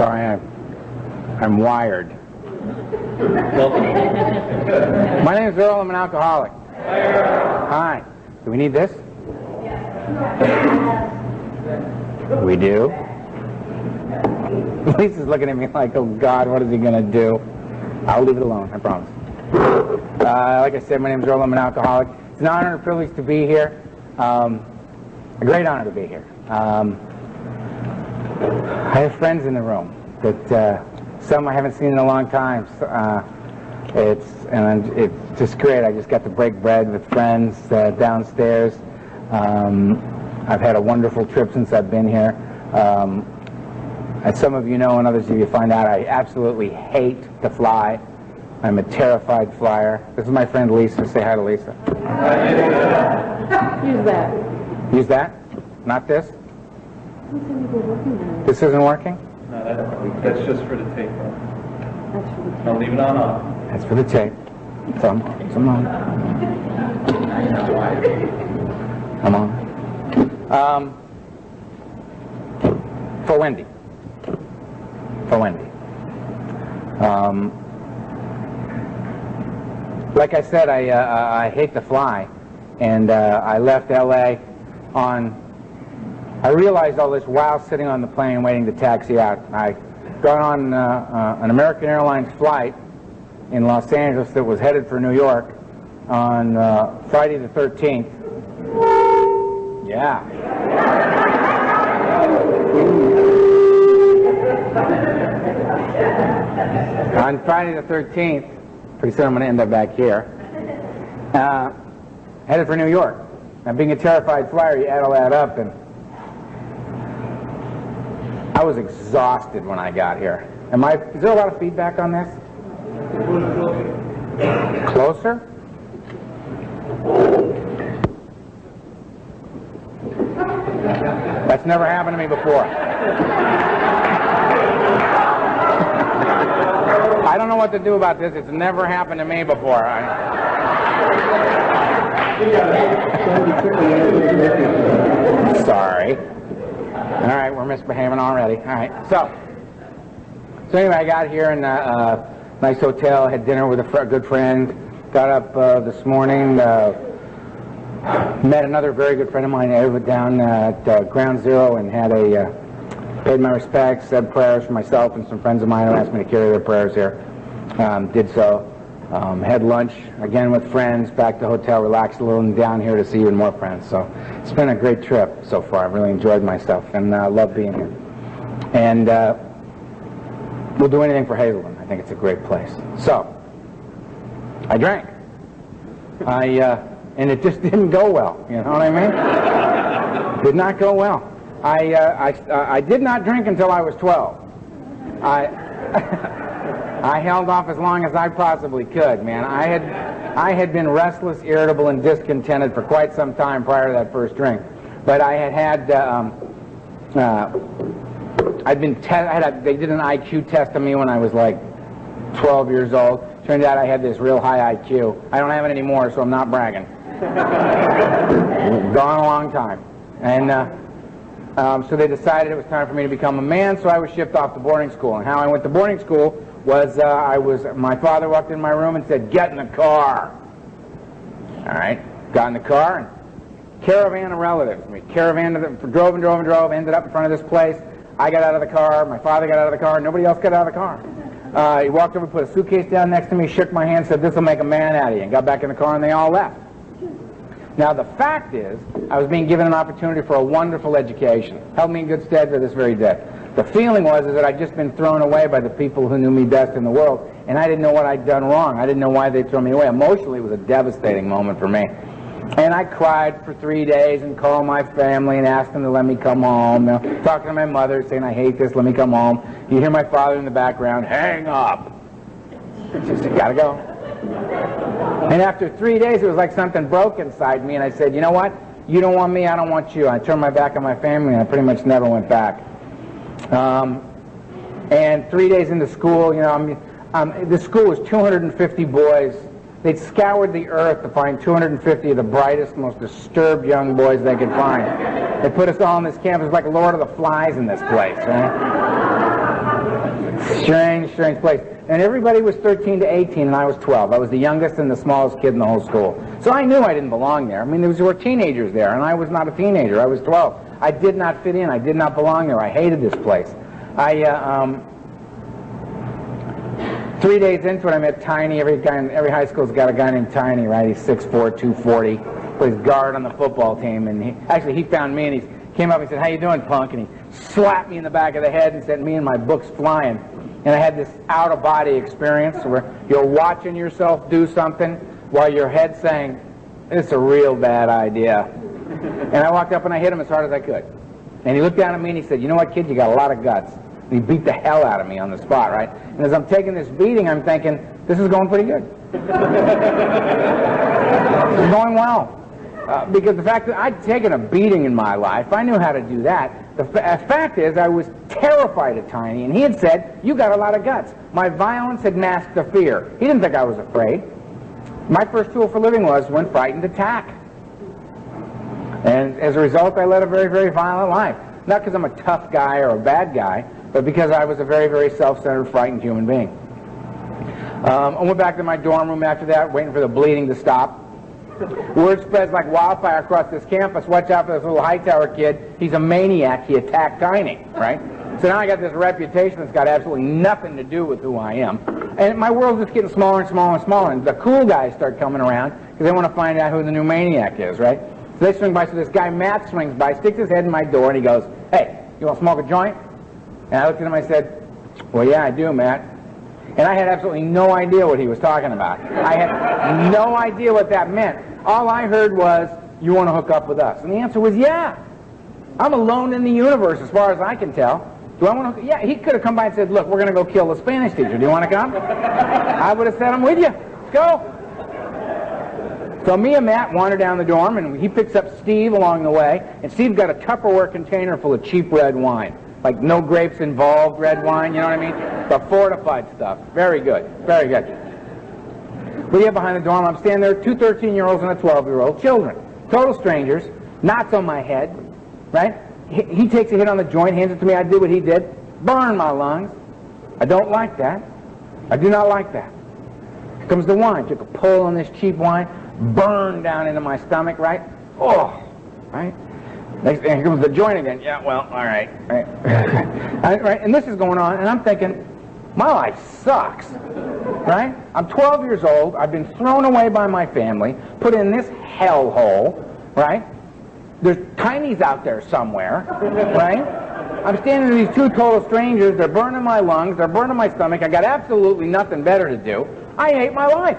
Sorry, I'm wired. My name is Earl. I'm an alcoholic. Hi. Do we need this? We do. Lisa's looking at me like, oh God, what is he going to do? I'll leave it alone, I promise. Like I said, my name is Earl. I'm an alcoholic. It's an honor and a privilege to be here. A great honor to be here. I have friends in the room that some I haven't seen in a long time. It's just great. I just got to break bread with friends downstairs. I've had a wonderful trip since I've been here. As some of you know and others of you find out, I absolutely hate to fly. I'm a terrified flyer. This is my friend Lisa. Say hi to Lisa. Use that. Use that? Not this? This isn't working? No, that's just for the tape. That's for the I'll leave it on off. That's for the tape. Some on. I'm on. For Wendy. For Wendy. Like I said, I hate to fly, and I left L.A. I realized all this while sitting on the plane waiting to taxi out. I got on an American Airlines flight in Los Angeles that was headed for New York on Friday the 13th. Yeah. On Friday the 13th, pretty soon I'm going to end up back here, headed for New York. Now, being a terrified flyer, you add all that up, and I was exhausted when I got here. Is there a lot of feedback on this? Closer? That's never happened to me before. I don't know what to do about this. It's never happened to me before. Sorry. All right, we're misbehaving already. All right. So anyway, I got here in a nice hotel, had dinner with a good friend, got up this morning, met another very good friend of mine, down at Ground Zero, and had paid my respects, said prayers for myself and some friends of mine who asked me to carry their prayers here. Did so. Had lunch again with friends, back to the hotel, relaxed a little, and down here to see even more friends. So it's been a great trip so far. I've really enjoyed myself and love being here. And we'll do anything for Hazelden. I think it's a great place. So I drank. And it just didn't go well. You know what I mean? Did not go well. I did not drink until I was 12. I held off as long as I possibly could, man. I had been restless, irritable, and discontented for quite some time prior to that first drink. But I had they did an IQ test on me when I was like 12 years old. Turned out I had this real high IQ. I don't have it anymore, so I'm not bragging. Gone a long time. And so they decided it was time for me to become a man, so I was shipped off to boarding school. And how I went to boarding school was my father walked in my room and said, "Get in the car." All right, got in the car, and caravan of relatives. Drove, ended up in front of this place. I got out of the car, my father got out of the car, nobody else got out of the car. He walked over, put a suitcase down next to me, shook my hand, said, "This will make a man out of you," and got back in the car, and they all left. Now, the fact is, I was being given an opportunity for a wonderful education. Held me in good stead to this very day. The feeling was that I'd just been thrown away by the people who knew me best in the world, and I didn't know what I'd done wrong. I didn't know why they'd throw me away. Emotionally, it was a devastating moment for me. And I cried for 3 days and called my family and asked them to let me come home. You know, talking to my mother, saying, "I hate this, let me come home." You hear my father in the background, "Hang up." She said, "Gotta go." And after 3 days, it was like something broke inside me, and I said, "You know what? You don't want me, I don't want you." I turned my back on my family, and I pretty much never went back. And 3 days into school, you know, the school was 250 boys. They'd scoured the earth to find 250 of the brightest, most disturbed young boys they could find. They put us all on this campus like Lord of the Flies in this place, right? Strange, strange place. And everybody was 13 to 18, and I was 12. I was the youngest and the smallest kid in the whole school. So I knew I didn't belong there. I mean, there were teenagers there, and I was not a teenager. I was 12. I did not fit in. I did not belong there. I hated this place. 3 days into it, I met Tiny. Every high school's got a guy named Tiny, right? He's 6'4", 240. Plays guard on the football team. And he found me, and he came up and said, "How you doing, punk?" And he slapped me in the back of the head and sent me and my books flying. And I had this out-of-body experience where you're watching yourself do something while your head's saying, "It's a real bad idea." And I walked up and I hit him as hard as I could. And he looked down at me and he said, "You know what, kid? You got a lot of guts." And he beat the hell out of me on the spot, right? And as I'm taking this beating, I'm thinking, this is going pretty good. This is going well. Because the fact that I'd taken a beating in my life, I knew how to do that. The fact is, I was terrified of Tiny, and he had said, "You got a lot of guts." My violence had masked the fear. He didn't think I was afraid. My first tool for living was, when frightened, attack. And as a result, I led a very, very violent life. Not because I'm a tough guy or a bad guy, but because I was a very, very self-centered, frightened human being. I went back to my dorm room after that, waiting for the bleeding to stop. Word spreads like wildfire across this campus. Watch out for this little Hightower kid. He's a maniac. He attacked Tiny, right? So now I got this reputation that's got absolutely nothing to do with who I am. And my world's just getting smaller and smaller and smaller. And the cool guys start coming around because they want to find out who the new maniac is, right? So they swing by. So this guy, Matt, swings by, sticks his head in my door, and he goes, "Hey, you want to smoke a joint?" And I looked at him and I said, "Well, yeah, I do, Matt." And I had absolutely no idea what he was talking about. I had no idea what that meant. All I heard was, "You want to hook up with us?" And the answer was, yeah. I'm alone in the universe as far as I can tell. Do I want to? Yeah, he could have come by and said, "Look, we're going to go kill the Spanish teacher. Do you want to come?" I would have said, "I'm with you. Let's go." So me and Matt wander down the dorm, and he picks up Steve along the way. And Steve's got a Tupperware container full of cheap red wine. Like no grapes involved red wine, you know what I mean? The fortified stuff. Very good. Very good. We get behind the dorm. I'm standing there, two 13-year-olds and a 12-year-old, children. Total strangers. Knots on my head, right? He takes a hit on the joint, hands it to me. I did what he did. Burn my lungs. I don't like that. I do not like that. Here comes the wine. Took a pull on this cheap wine. Burned down into my stomach, right? Oh, right? Next, and here comes the joint again. Yeah, well, all right. Right. Right. And this is going on, and I'm thinking, my life sucks, right? I'm 12 years old. I've been thrown away by my family, put in this hellhole, right? There's Tiny's out there somewhere, right? I'm standing with these two total strangers. They're burning my lungs. They're burning my stomach. I got absolutely nothing better to do. I hate my life,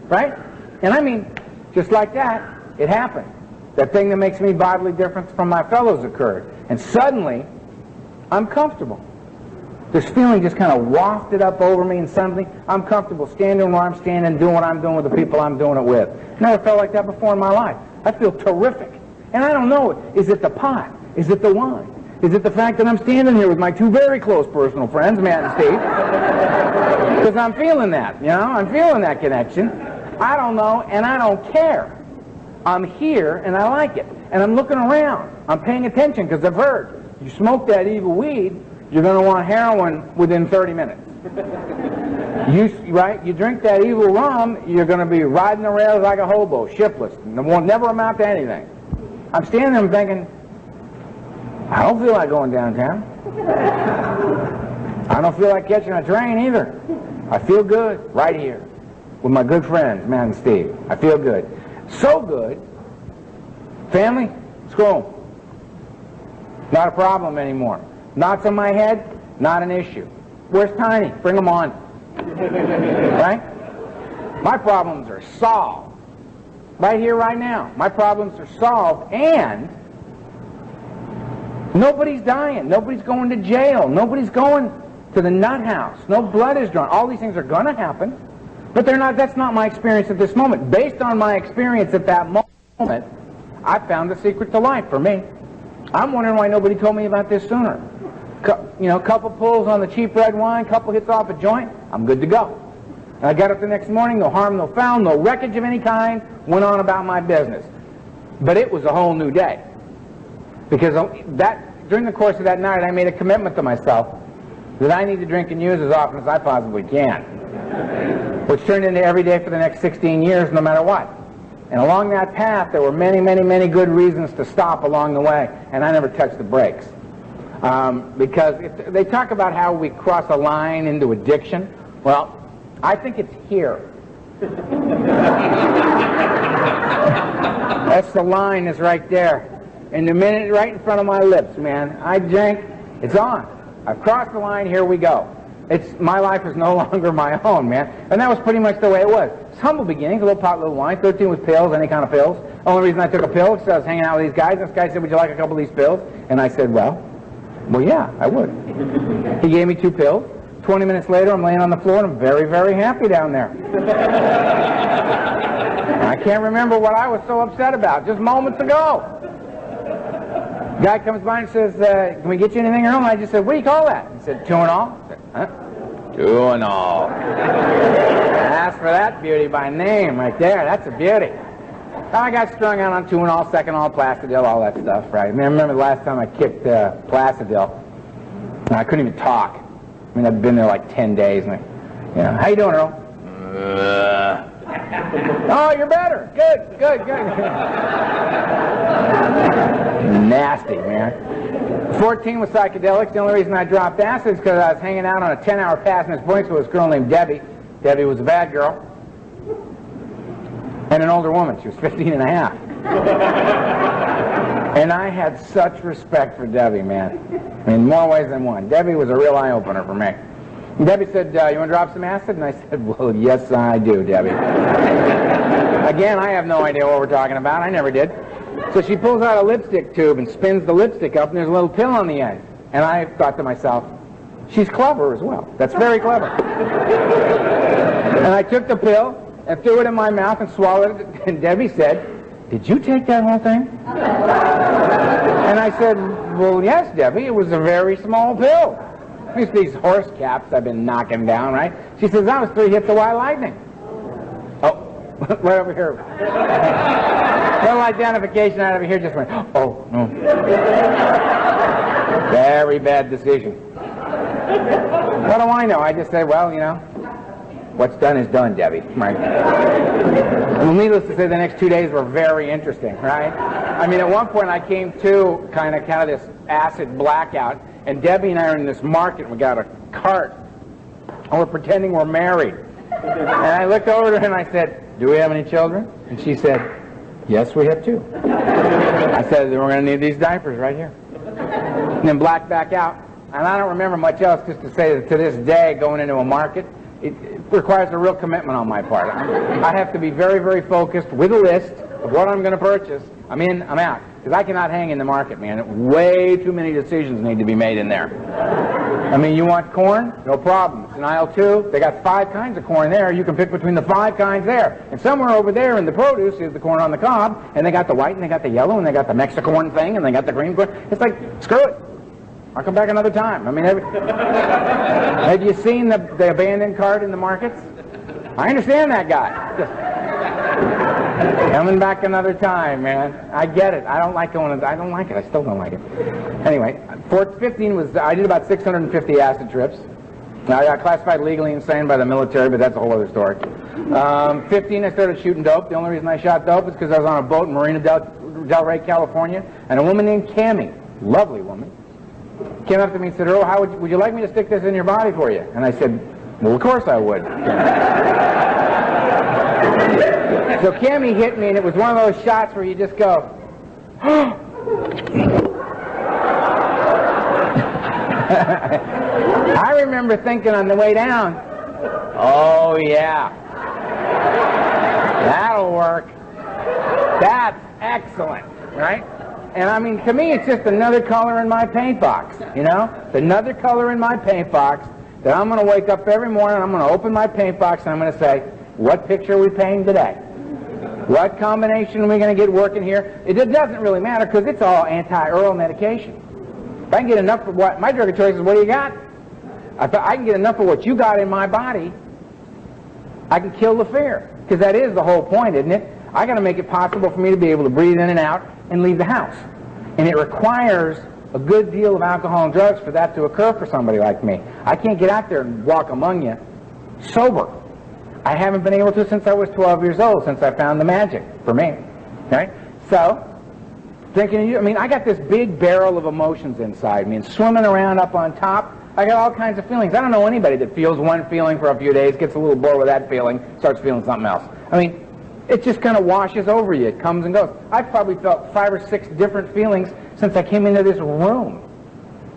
right? And I mean, just like that, it happened. That thing that makes me bodily different from my fellows occurred. And suddenly, I'm comfortable. This feeling just kind of wafted up over me, and suddenly I'm comfortable standing where I'm standing, doing what I'm doing with the people I'm doing it with. Never felt like that before in my life. I feel terrific. And I don't know, is it the pot? Is it the wine? Is it the fact that I'm standing here with my two very close personal friends, Matt and Steve? Because I'm feeling that, you know? I'm feeling that connection. I don't know, and I don't care. I'm here, and I like it. And I'm looking around. I'm paying attention, because I've heard, you smoke that evil weed, you're going to want heroin within 30 minutes. Right? You drink that evil rum, you're going to be riding the rails like a hobo, shiftless, and it won't never amount to anything. I'm standing there and thinking, I don't feel like going downtown. I don't feel like catching a train either. I feel good right here with my good friends, Matt and Steve. I feel good. So good. Family, let's go. Not a problem anymore. Knots on my head, not an issue. Where's Tiny? Bring him on. Right? My problems are solved. Right here, right now. My problems are solved, and nobody's dying. Nobody's going to jail. Nobody's going to the nut house. No blood is drawn. All these things are going to happen, but they're not. That's not my experience at this moment. Based on my experience at that moment, I found the secret to life for me. I'm wondering why nobody told me about this sooner. You know, a couple pulls on the cheap red wine, couple hits off a joint, I'm good to go. And I got up the next morning, no harm, no foul, no wreckage of any kind, went on about my business. But it was a whole new day. Because during the course of that night, I made a commitment to myself that I need to drink and use as often as I possibly can, which turned into every day for the next 16 years, no matter what. And along that path, there were many, many, many good reasons to stop along the way, and I never touched the brakes. Because they talk about how we cross a line into addiction. Well, I think it's here. That's the line is right there. And the minute right in front of my lips, man, I drink, it's on. I've crossed the line, here we go. My life is no longer my own, man. And that was pretty much the way it was. It's humble beginnings, a little pot, a little wine, 13 with pills, any kind of pills. The only reason I took a pill was because I was hanging out with these guys. This guy said, would you like a couple of these pills? And I said, well, yeah, I would. He gave me 2 pills. 20 minutes later, I'm laying on the floor, and I'm very, very happy down there. I can't remember what I was so upset about just moments ago. Guy comes by and says, can we get you anything, Earl? And I just said, what do you call that? He said, Tuinol. I said, huh? Tuinol. Ask for that beauty by name right there. That's a beauty. I got strung out on Tuinol, Seconal, Placidil, all that stuff, right? I mean, I remember the last time I kicked Placidil, and I couldn't even talk. I mean, I'd been there like 10 days, and how you doing, Earl? Oh, you're better. Good. Nasty, man. 14 with psychedelics. The only reason I dropped acid is because I was hanging out on a 10-hour pass in this boarding school with this girl named Debbie. Debbie was a bad girl. And an older woman. She was 15 and a half. And I had such respect for Debbie, man. I mean, more ways than one. Debbie was a real eye-opener for me. And Debbie said, you want to drop some acid? And I said, well, yes, I do, Debbie. Again, I have no idea what we're talking about. I never did. So she pulls out a lipstick tube and spins the lipstick up, and there's a little pill on the end. And I thought to myself, she's clever as well. That's very clever. And I took the pill and threw it in my mouth and swallowed it. And Debbie said, did you take that whole thing? And I said, well, yes, Debbie. It was a very small pill. It's these horse caps I've been knocking down, right? She says, that was 3 hits of white lightning. Oh, right over here. Little identification out of here just went, oh, no. Very bad decision. What do I know? I just said, well, what's done is done, Debbie. Right? Well, needless to say, the next 2 days were very interesting, right? I mean, at one point I came to kind of this acid blackout, and Debbie and I are in this market, and we got a cart, and we're pretending we're married. And I looked over to her and I said, do we have any children? And she said, yes, we have 2. I said, we're going to need these diapers right here. And then blacked back out. And I don't remember much else, just to say that to this day, going into a market, it requires a real commitment on my part. I have to be very, very focused with a list of what I'm going to purchase. I'm in, I'm out. Because I cannot hang in the market, man. Way too many decisions need to be made in there. I mean, you want corn? No problem. It's in aisle 2. They got 5 kinds of corn there. You can pick between the 5 kinds there. And somewhere over there in the produce is the corn on the cob. And they got the white, and they got the yellow, and they got the Mexicorn thing, and they got the green corn. It's like, screw it. I'll come back another time. I mean, have you seen the abandoned cart in the markets? I understand that guy. Coming back another time, man. I get it. I don't like going. I don't like it. I still don't like it. Anyway, 15 was. I did about 650 acid trips. Now I got classified legally insane by the military, but that's a whole other story. 15, I started shooting dope. The only reason I shot dope is because I was on a boat in Marina Del Rey, California, and a woman named Cammie, lovely woman, came up to me and said, Earl, how would you like me to stick this in your body for you? And I said, well, of course I would. So Cammie hit me, and it was one of those shots where you just go, I remember thinking on the way down, oh yeah, that'll work. That's excellent, right? And I mean, to me, it's just another color in my paint box, It's another color in my paint box that I'm going to wake up every morning, I'm going to open my paint box, and I'm going to say, what picture are we painting today? What combination are we going to get working here? It doesn't really matter because it's all anti-Earl medication. If I can get enough of what, my drug of choice is, what do you got? If I can get enough of what you got in my body, I can kill the fear. Because that is the whole point, isn't it? I got to make it possible for me to be able to breathe in and out and leave the house. And it requires a good deal of alcohol and drugs for that to occur for somebody like me. I can't get out there and walk among you sober. I haven't been able to since I was 12 years old, since I found the magic for me. Okay? So, drinking, I mean, I got this big barrel of emotions inside me, and swimming around up on top, I got all kinds of feelings. I don't know anybody that feels one feeling for a few days, gets a little bored with that feeling, starts feeling something else. I mean, it just kind of washes over you. It comes and goes. I've probably felt 5 or 6 different feelings since I came into this room.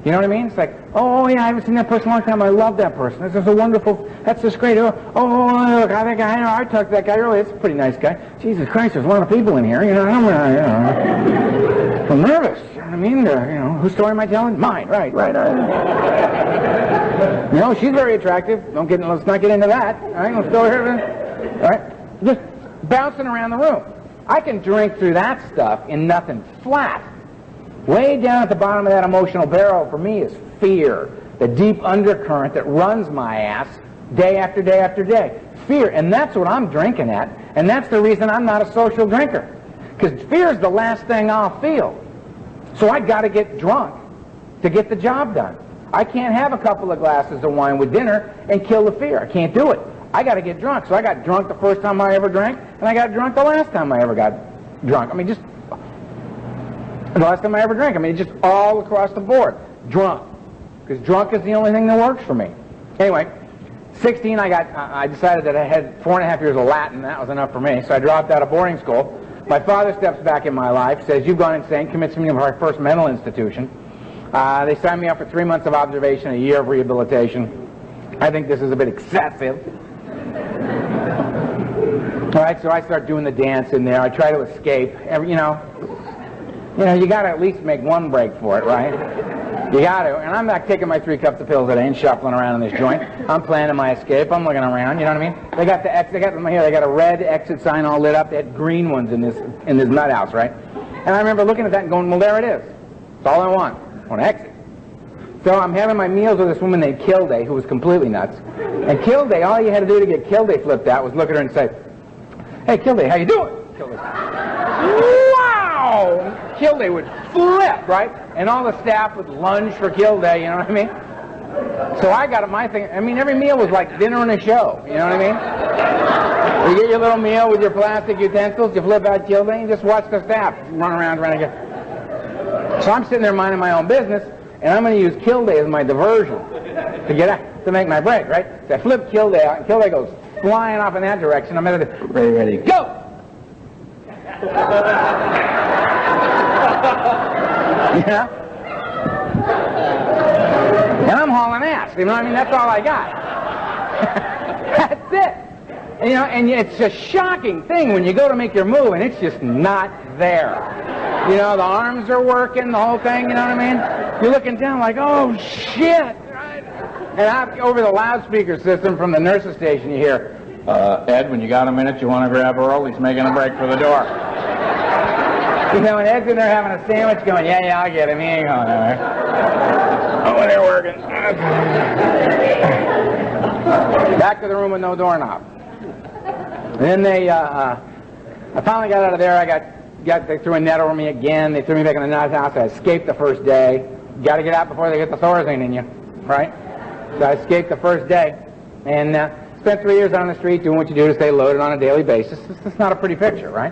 You know what I mean? It's like, oh yeah, I haven't seen that person in a long time. I love that person. This is a wonderful, that's just great. Oh, look, I think I talked to that guy earlier. It's a pretty nice guy. Jesus Christ, there's a lot of people in here. You know, I'm nervous. You know what I mean? You know, whose story am I telling? Mine. Right. You know, she's very attractive. Let's not get into that. All right, let's go here. All right, just bouncing around the room. I can drink through that stuff in nothing flat. Way down at the bottom of that emotional barrel for me is fear, the deep undercurrent that runs my ass day after day after day. Fear, and that's what I'm drinking at, and that's the reason I'm not a social drinker. Because fear is the last thing I'll feel. So I got to get drunk to get the job done. I can't have a couple of glasses of wine with dinner and kill the fear. I can't do it. I got to get drunk. So I got drunk the first time I ever drank, and I got drunk the last time I ever got drunk. I mean, just the last time I ever drank. I mean, just all across the board. Drunk. Because drunk is the only thing that works for me. Anyway, 16, I decided that I had 4.5 years of Latin. That was enough for me. So I dropped out of boarding school. My father steps back in my life, says, you've gone insane, commits me to my first mental institution. They signed me up for 3 months of observation, a year of rehabilitation. I think this is a bit excessive. All right, so I start doing the dance in there. I try to escape. You know, you got to at least make one break for it, right? You got to. And I'm not taking my 3 cups of pills a day and shuffling around in this joint. I'm planning my escape. I'm looking around. You know what I mean? They got them here. They got a red exit sign all lit up. They had green ones in this nut house, right? And I remember looking at that and going, well, there it is. It's all I want. I want to exit. So I'm having my meals with this woman named Kilday, who was completely nuts. And Kilday, all you had to do to get Kilday flipped out was look at her and say, hey, Kilday, how you doing? Kilday. Wow! Kilday would flip, right? And all the staff would lunge for Kilday, you know what I mean? So I got my thing. I mean, every meal was like dinner and a show, you know what I mean? You get your little meal with your plastic utensils, you flip out Kilday, and you just watch the staff run around again. So I'm sitting there minding my own business, and I'm going to use Kilday as my diversion to get out, to make my break, right? So I flip Kilday out, and Kilday goes flying off in that direction. I'm ready, go! Yeah? And I'm hauling ass, you know what I mean? That's all I got. That's it. You know, and it's a shocking thing when you go to make your move, and it's just not there. You know, the arms are working, the whole thing, you know what I mean? You're looking down like, oh, shit! And over the loudspeaker system from the nurse's station, you hear, Ed, when you got a minute, you want to grab Earl? He's making a break for the door. You know, and Ed's in there having a sandwich going, yeah, I'll get him. He ain't going nowhere. Oh, they're working. Back to the room with no doorknob. And then I finally got out of there. They threw a net over me again. They threw me back in the nut house. I escaped the first day. Got to get out before they get the Thorazine in you, right? So I escaped the first day. And spent 3 years on the street doing what you do to stay loaded on a daily basis. It's not a pretty picture, right?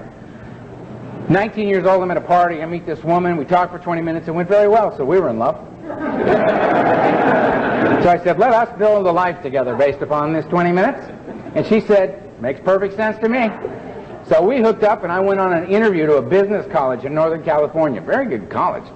19 years old, I'm at a party. I meet this woman. We talked for 20 minutes. It went very well, so we were in love. So I said, let us build a life together based upon this 20 minutes. And she said, makes perfect sense to me. So we hooked up, and I went on an interview to a business college in Northern California. Very good college.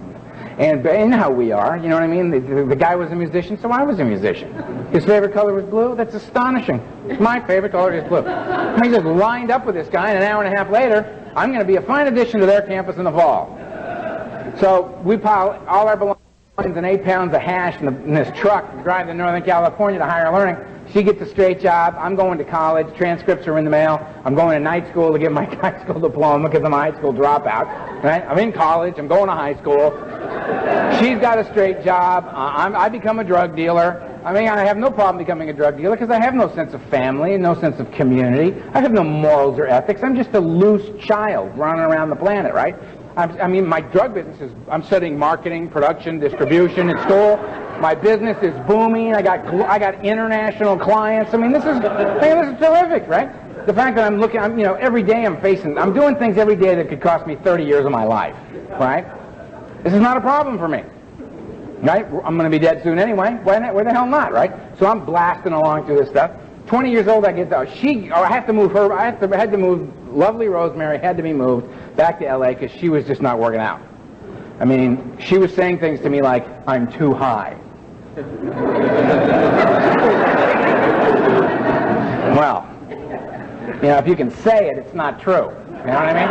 And you know how we are, you know what I mean? The guy was a musician, so I was a musician. His favorite color was blue? That's astonishing. My favorite color is blue. I just lined up with this guy, and an hour and a half later, I'm going to be a fine addition to their campus in the fall. So we pile all our belongings and 8 pounds of hash in this truck and drive to Northern California to higher learning. She gets a straight job. I'm going to college. Transcripts are in the mail. I'm going to night school to get my high school diploma because I'm a high school dropout. Right? I'm in college. I'm going to high school. She's got a straight job. I become a drug dealer. I mean, I have no problem becoming a drug dealer because I have no sense of family, no sense of community. I have no morals or ethics. I'm just a loose child running around the planet, right? I mean, my drug business is, I'm studying marketing, production, distribution in school. My business is booming. I got international clients. I mean, this is terrific, right? The fact that every day I'm doing things every day that could cost me 30 years of my life, right? This is not a problem for me. Right? I'm going to be dead soon anyway. Why the hell not, right? So I'm blasting along through this stuff. 20 years old, I had to move lovely Rosemary had to be moved back to LA because she was just not working out. I mean, she was saying things to me like, I'm too high. Well, if you can say it, it's not true. You know what I mean?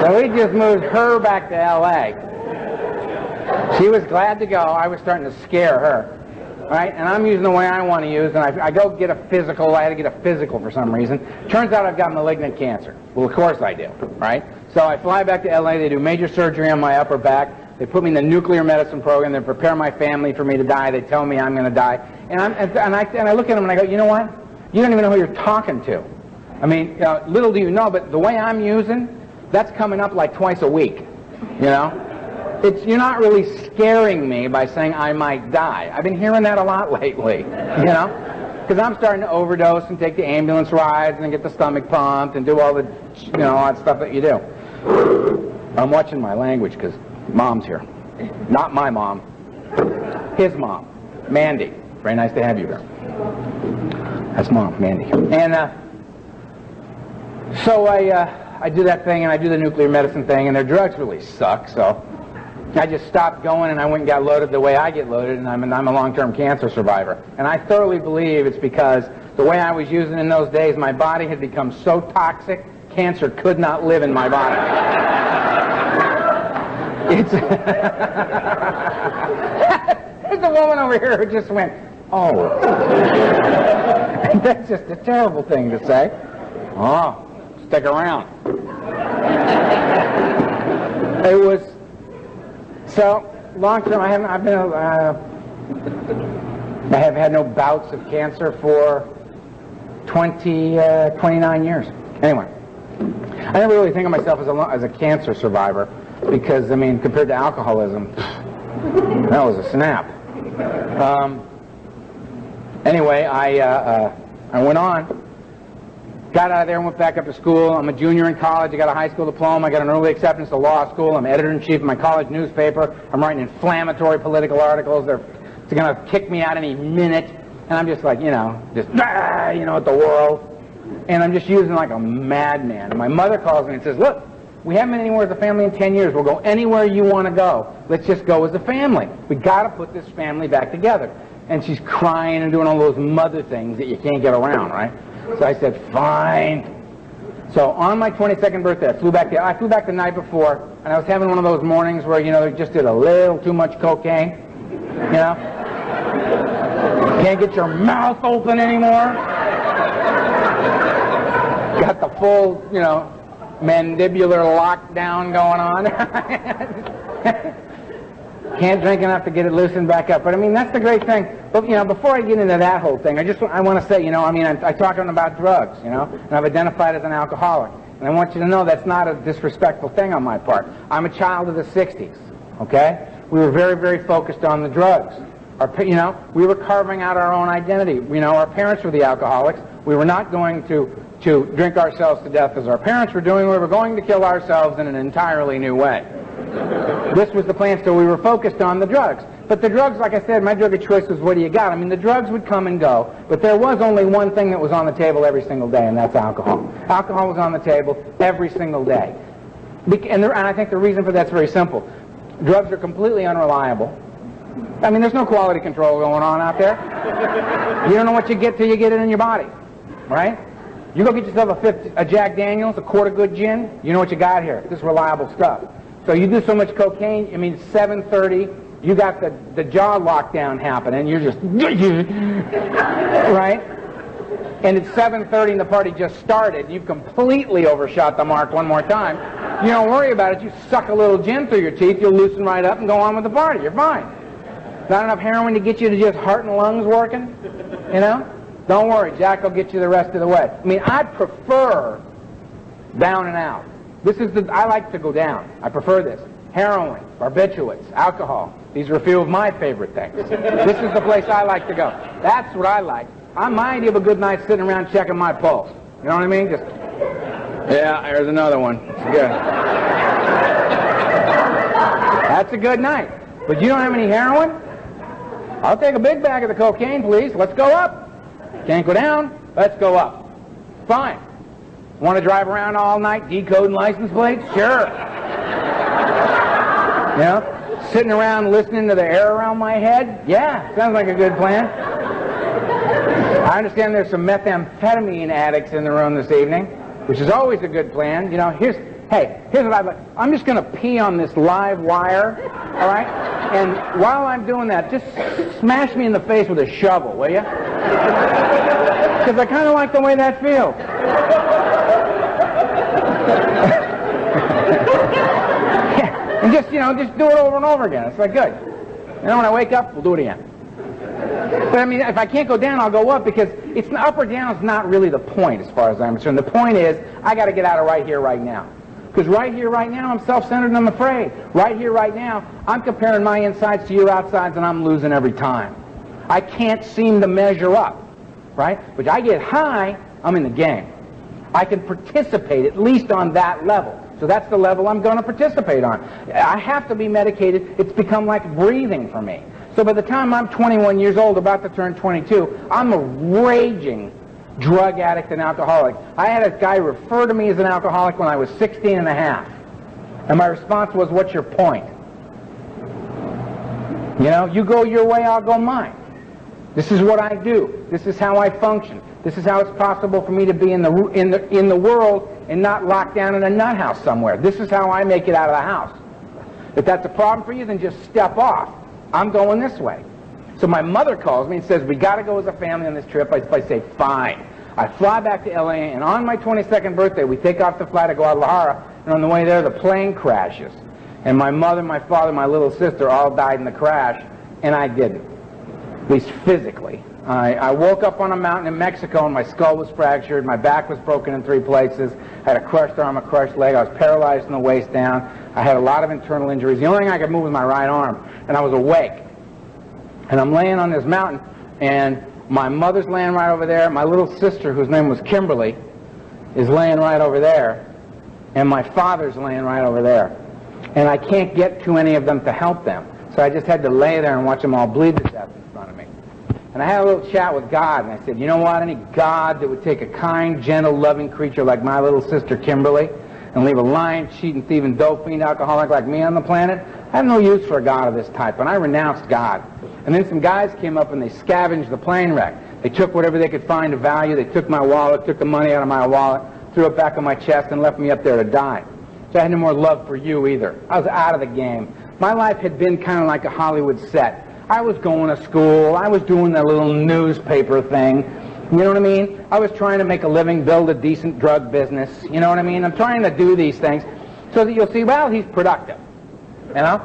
So we just moved her back to LA. She was glad to go. I was starting to scare her, right? And I'm using the way I want to use, and I go get a physical. I had to get a physical for some reason. Turns out I've got malignant cancer. Well, of course I do, right? So I fly back to LA. They do major surgery on my upper back. They put me in the nuclear medicine program. They prepare my family for me to die. They tell me I'm going to die. And I look at them and I go, you know what? You don't even know who you're talking to. I mean, little do you know, but the way I'm using, that's coming up like twice a week, you know? You're not really scaring me by saying I might die. I've been hearing that a lot lately, you know? Because I'm starting to overdose and take the ambulance rides and get the stomach pumped and do all the, all that stuff that you do. I'm watching my language because Mom's here. Not my mom. His mom, Mandy. Very nice to have you here. That's Mom, Mandy. And so I do that thing and I do the nuclear medicine thing, and their drugs really suck, so I just stopped going and I went and got loaded the way I get loaded, and I'm a long-term cancer survivor. And I thoroughly believe it's because the way I was using in those days, my body had become so toxic, cancer could not live in my body. There's a woman over here who just went, oh. That's just a terrible thing to say. Oh, stick around. It was... So, long term, I have had no bouts of cancer for 29 years. Anyway, I never really think of myself as a cancer survivor because, I mean, compared to alcoholism, that was a snap. Anyway, I went on. Got out of there and went back up to school. I'm a junior in college. I got a high school diploma. I got an early acceptance to law school. I'm editor-in-chief of my college newspaper. I'm writing inflammatory political articles. They're going to kick me out any minute. And I'm just like, at the world. And I'm just using like a madman. And my mother calls me and says, look, we haven't been anywhere as a family in 10 years. We'll go anywhere you want to go. Let's just go as a family. We got to put this family back together. And she's crying and doing all those mother things that you can't get around, right? So I said, fine. So on my 22nd birthday, I flew back the night before, and I was having one of those mornings where, they just did a little too much cocaine. Can't get your mouth open anymore. Got the full, mandibular lockdown going on. Can't drink enough to get it loosened back up. But I mean, that's the great thing. But before I get into that whole thing, I want to say, I talk about drugs, and I've identified as an alcoholic. And I want you to know that's not a disrespectful thing on my part. I'm a child of the 60s, okay? We were very, very focused on the drugs. We were carving out our own identity. Our parents were the alcoholics. We were not going to drink ourselves to death as our parents were doing. We were going to kill ourselves in an entirely new way. This was the plan, so we were focused on the drugs. But the drugs, like I said, my drug of choice was what do you got? I mean, the drugs would come and go, but there was only one thing that was on the table every single day, and that's alcohol. Alcohol was on the table every single day. And I think the reason for that's very simple. Drugs are completely unreliable. I mean, there's no quality control going on out there. You don't know what you get till you get it in your body, right? You go get yourself a Jack Daniels, a quart of good gin, you know what you got here. This is reliable stuff. So you do so much cocaine, 7:30, you got the jaw lockdown happening, you're just, right? and it's 7:30 and the party just started, you've completely overshot the mark one more time, you don't worry about it. You suck a little gin through your teeth, you'll loosen right up and go on with the party. You're fine. Not enough heroin to get you to just heart and lungs working? You know? Don't worry, Jack will get you the rest of the way. I mean, I prefer down and out. I like to go down. I prefer this. Heroin, barbiturates, alcohol. These are a few of my favorite things. This is the place I like to go. That's what I like. My idea of a good night sitting around checking my pulse. You know what I mean? Just, yeah, there's another one. It's good. That's a good night. But you don't have any heroin? I'll take a big bag of the cocaine, please. Let's go up. Can't go down? Let's go up. Fine. Want to drive around all night decoding license plates? Sure. You know, sitting around listening to the air around my head? Yeah, sounds like a good plan. I understand there's some methamphetamine addicts in the room this evening, which is always a good plan. You know, here's what I'd like. I'm just going to pee on this live wire, all right? And while I'm doing that, just smash me in the face with a shovel, will you? Because I kind of like the way that feels. Yeah, and just do it over and over again. It's like, good. And then when I wake up, we'll do it again. But I mean, if I can't go down, I'll go up, because it's up or down is not really the point as far as I'm concerned. The point is, I got to get out of right here, right now. Because right here, right now, I'm self-centered and I'm afraid. Right here, right now, I'm comparing my insides to your outsides and I'm losing every time. I can't seem to measure up, right? But I get high, I'm in the game. I can participate at least on that level. So that's the level I'm going to participate on. I have to be medicated. It's become like breathing for me. So by the time I'm 21 years old, about to turn 22, I'm a raging drug addict and alcoholic. I had a guy refer to me as an alcoholic when I was 16 and a half. And my response was, what's your point? You know, you go your way, I'll go mine. This is what I do. This is how I function. This is how it's possible for me to be in the world and not locked down in a nut house somewhere. This is how I make it out of the house. If that's a problem for you, then just step off. I'm going this way. So my mother calls me and says, we got to go as a family on this trip. I say, fine. I fly back to L.A., and on my 22nd birthday, we take off the flight to Guadalajara, and on the way there, the plane crashes. And my mother, my father, my little sister all died in the crash, and I didn't, at least physically. I woke up on a mountain in Mexico, and my skull was fractured, my back was broken in 3 places, I had a crushed arm, a crushed leg, I was paralyzed from the waist down, I had a lot of internal injuries. The only thing I could move was my right arm, and I was awake. And I'm laying on this mountain, and my mother's laying right over there. My little sister, whose name was Kimberly, is laying right over there. And my father's laying right over there. And I can't get to any of them to help them. So I just had to lay there and watch them all bleed to death in front of me. And I had a little chat with God, and I said, you know what? Any God that would take a kind, gentle, loving creature like my little sister Kimberly and leave a lying, cheating, thieving, dope fiend alcoholic like me on the planet, I have no use for a God of this type. And I renounced God. And then some guys came up and they scavenged the plane wreck. They took whatever they could find of value. They took my wallet, took the money out of my wallet, threw it back on my chest, and left me up there to die. So I had no more love for you either. I was out of the game. My life had been kind of like a Hollywood set. I was going to school. I was doing that little newspaper thing. You know what I mean? I was trying to make a living, build a decent drug business. You know what I mean? I'm trying to do these things so that you'll see, well, he's productive. You know?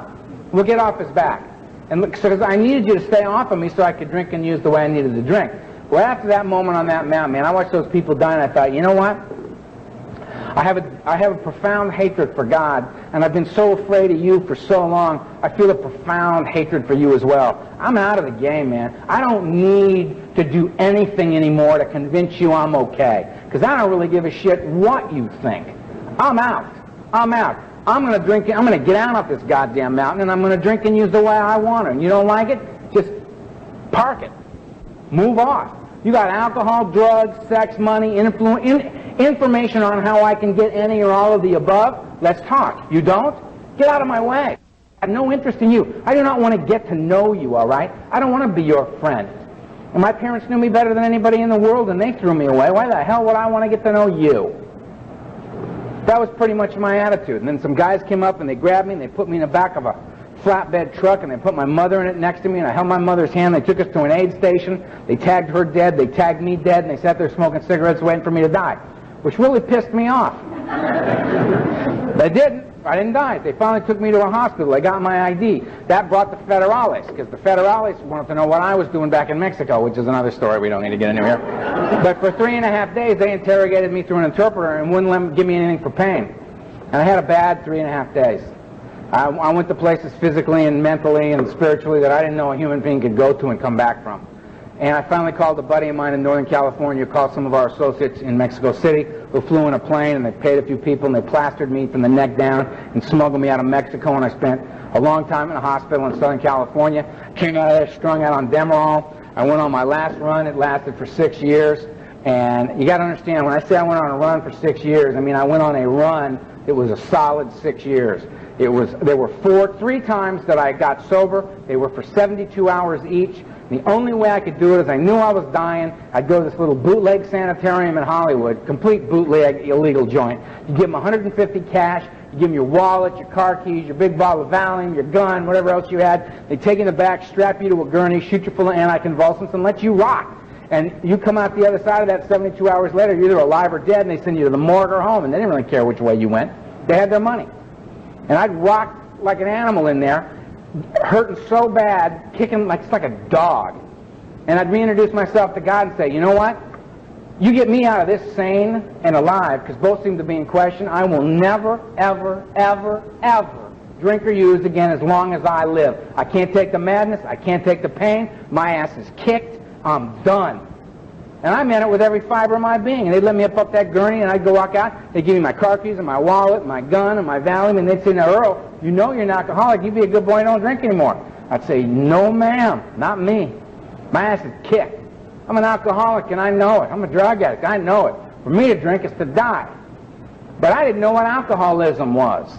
We'll get off his back. And look, because I needed you to stay off of me so I could drink and use the way I needed to drink. Well, after that moment on that mountain, man, I watched those people die, and I thought, you know what? I have a profound hatred for God, and I've been so afraid of you for so long, I feel a profound hatred for you as well. I'm out of the game, man. I don't need to do anything anymore to convince you I'm okay, because I don't really give a shit what you think. I'm out. I'm out. I'm going to drink, I'm going to get out off this goddamn mountain, and I'm going to drink and use the way I want to. And you don't like it? Just park it. Move off. You got alcohol, drugs, sex, money, information on how I can get any or all of the above. Let's talk. You don't? Get out of my way. I have no interest in you. I do not want to get to know you, all right? I don't want to be your friend. And my parents knew me better than anybody in the world, and they threw me away. Why the hell would I want to get to know you? That was pretty much my attitude. And then some guys came up and they grabbed me and they put me in the back of a flatbed truck, and they put my mother in it next to me, and I held my mother's hand. They took us to an aid station. They tagged her dead. They tagged me dead, and they sat there smoking cigarettes waiting for me to die, which really pissed me off. They didn't. I didn't die. They finally took me to a hospital. They got my ID. That brought the federales, because the federales wanted to know what I was doing back in Mexico, which is another story we don't need to get into here. But for 3.5 days, they interrogated me through an interpreter and wouldn't let me give me anything for pain. And I had a bad 3.5 days. I went to places physically and mentally and spiritually that I didn't know a human being could go to and come back from. And I finally called a buddy of mine in Northern California, called some of our associates in Mexico City, who flew in a plane, and they paid a few people, and they plastered me from the neck down and smuggled me out of Mexico, and I spent a long time in a hospital in Southern California. Came out of there strung out on Demerol. I went on my last run. It lasted for 6 years. And you got to understand, when I say I went on a run for 6 years, I mean I went on a run that was a solid 6 years. There were 3 times that I got sober. They were for 72 hours each. The only way I could do it is I knew I was dying. I'd go to this little bootleg sanitarium in Hollywood, complete bootleg illegal joint. You give them 150 cash. You give them your wallet, your car keys, your big bottle of Valium, your gun, whatever else you had. They take you in the back, strap you to a gurney, shoot you full of anticonvulsants, and let you rock. And you come out the other side of that 72 hours later, you're either alive or dead, and they send you to the morgue or home, and they didn't really care which way you went. They had their money. And I'd rock like an animal in there, hurting so bad, kicking like a dog. And I'd reintroduce myself to God and say, you know what? You get me out of this sane and alive, because both seem to be in question. I will never, ever, ever, ever drink or use again as long as I live. I can't take the madness. I can't take the pain. My ass is kicked. I'm done. And I meant it with every fiber of my being. And they'd let me up that gurney, and I'd go walk out. They'd give me my car keys and my wallet, my gun, and my Valium, and they'd say, now, Earl, you know you're an alcoholic. You be a good boy and don't drink anymore. I'd say, no, ma'am, not me. My ass is kicked. I'm an alcoholic, and I know it. I'm a drug addict. I know it. For me to drink is to die. But I didn't know what alcoholism was.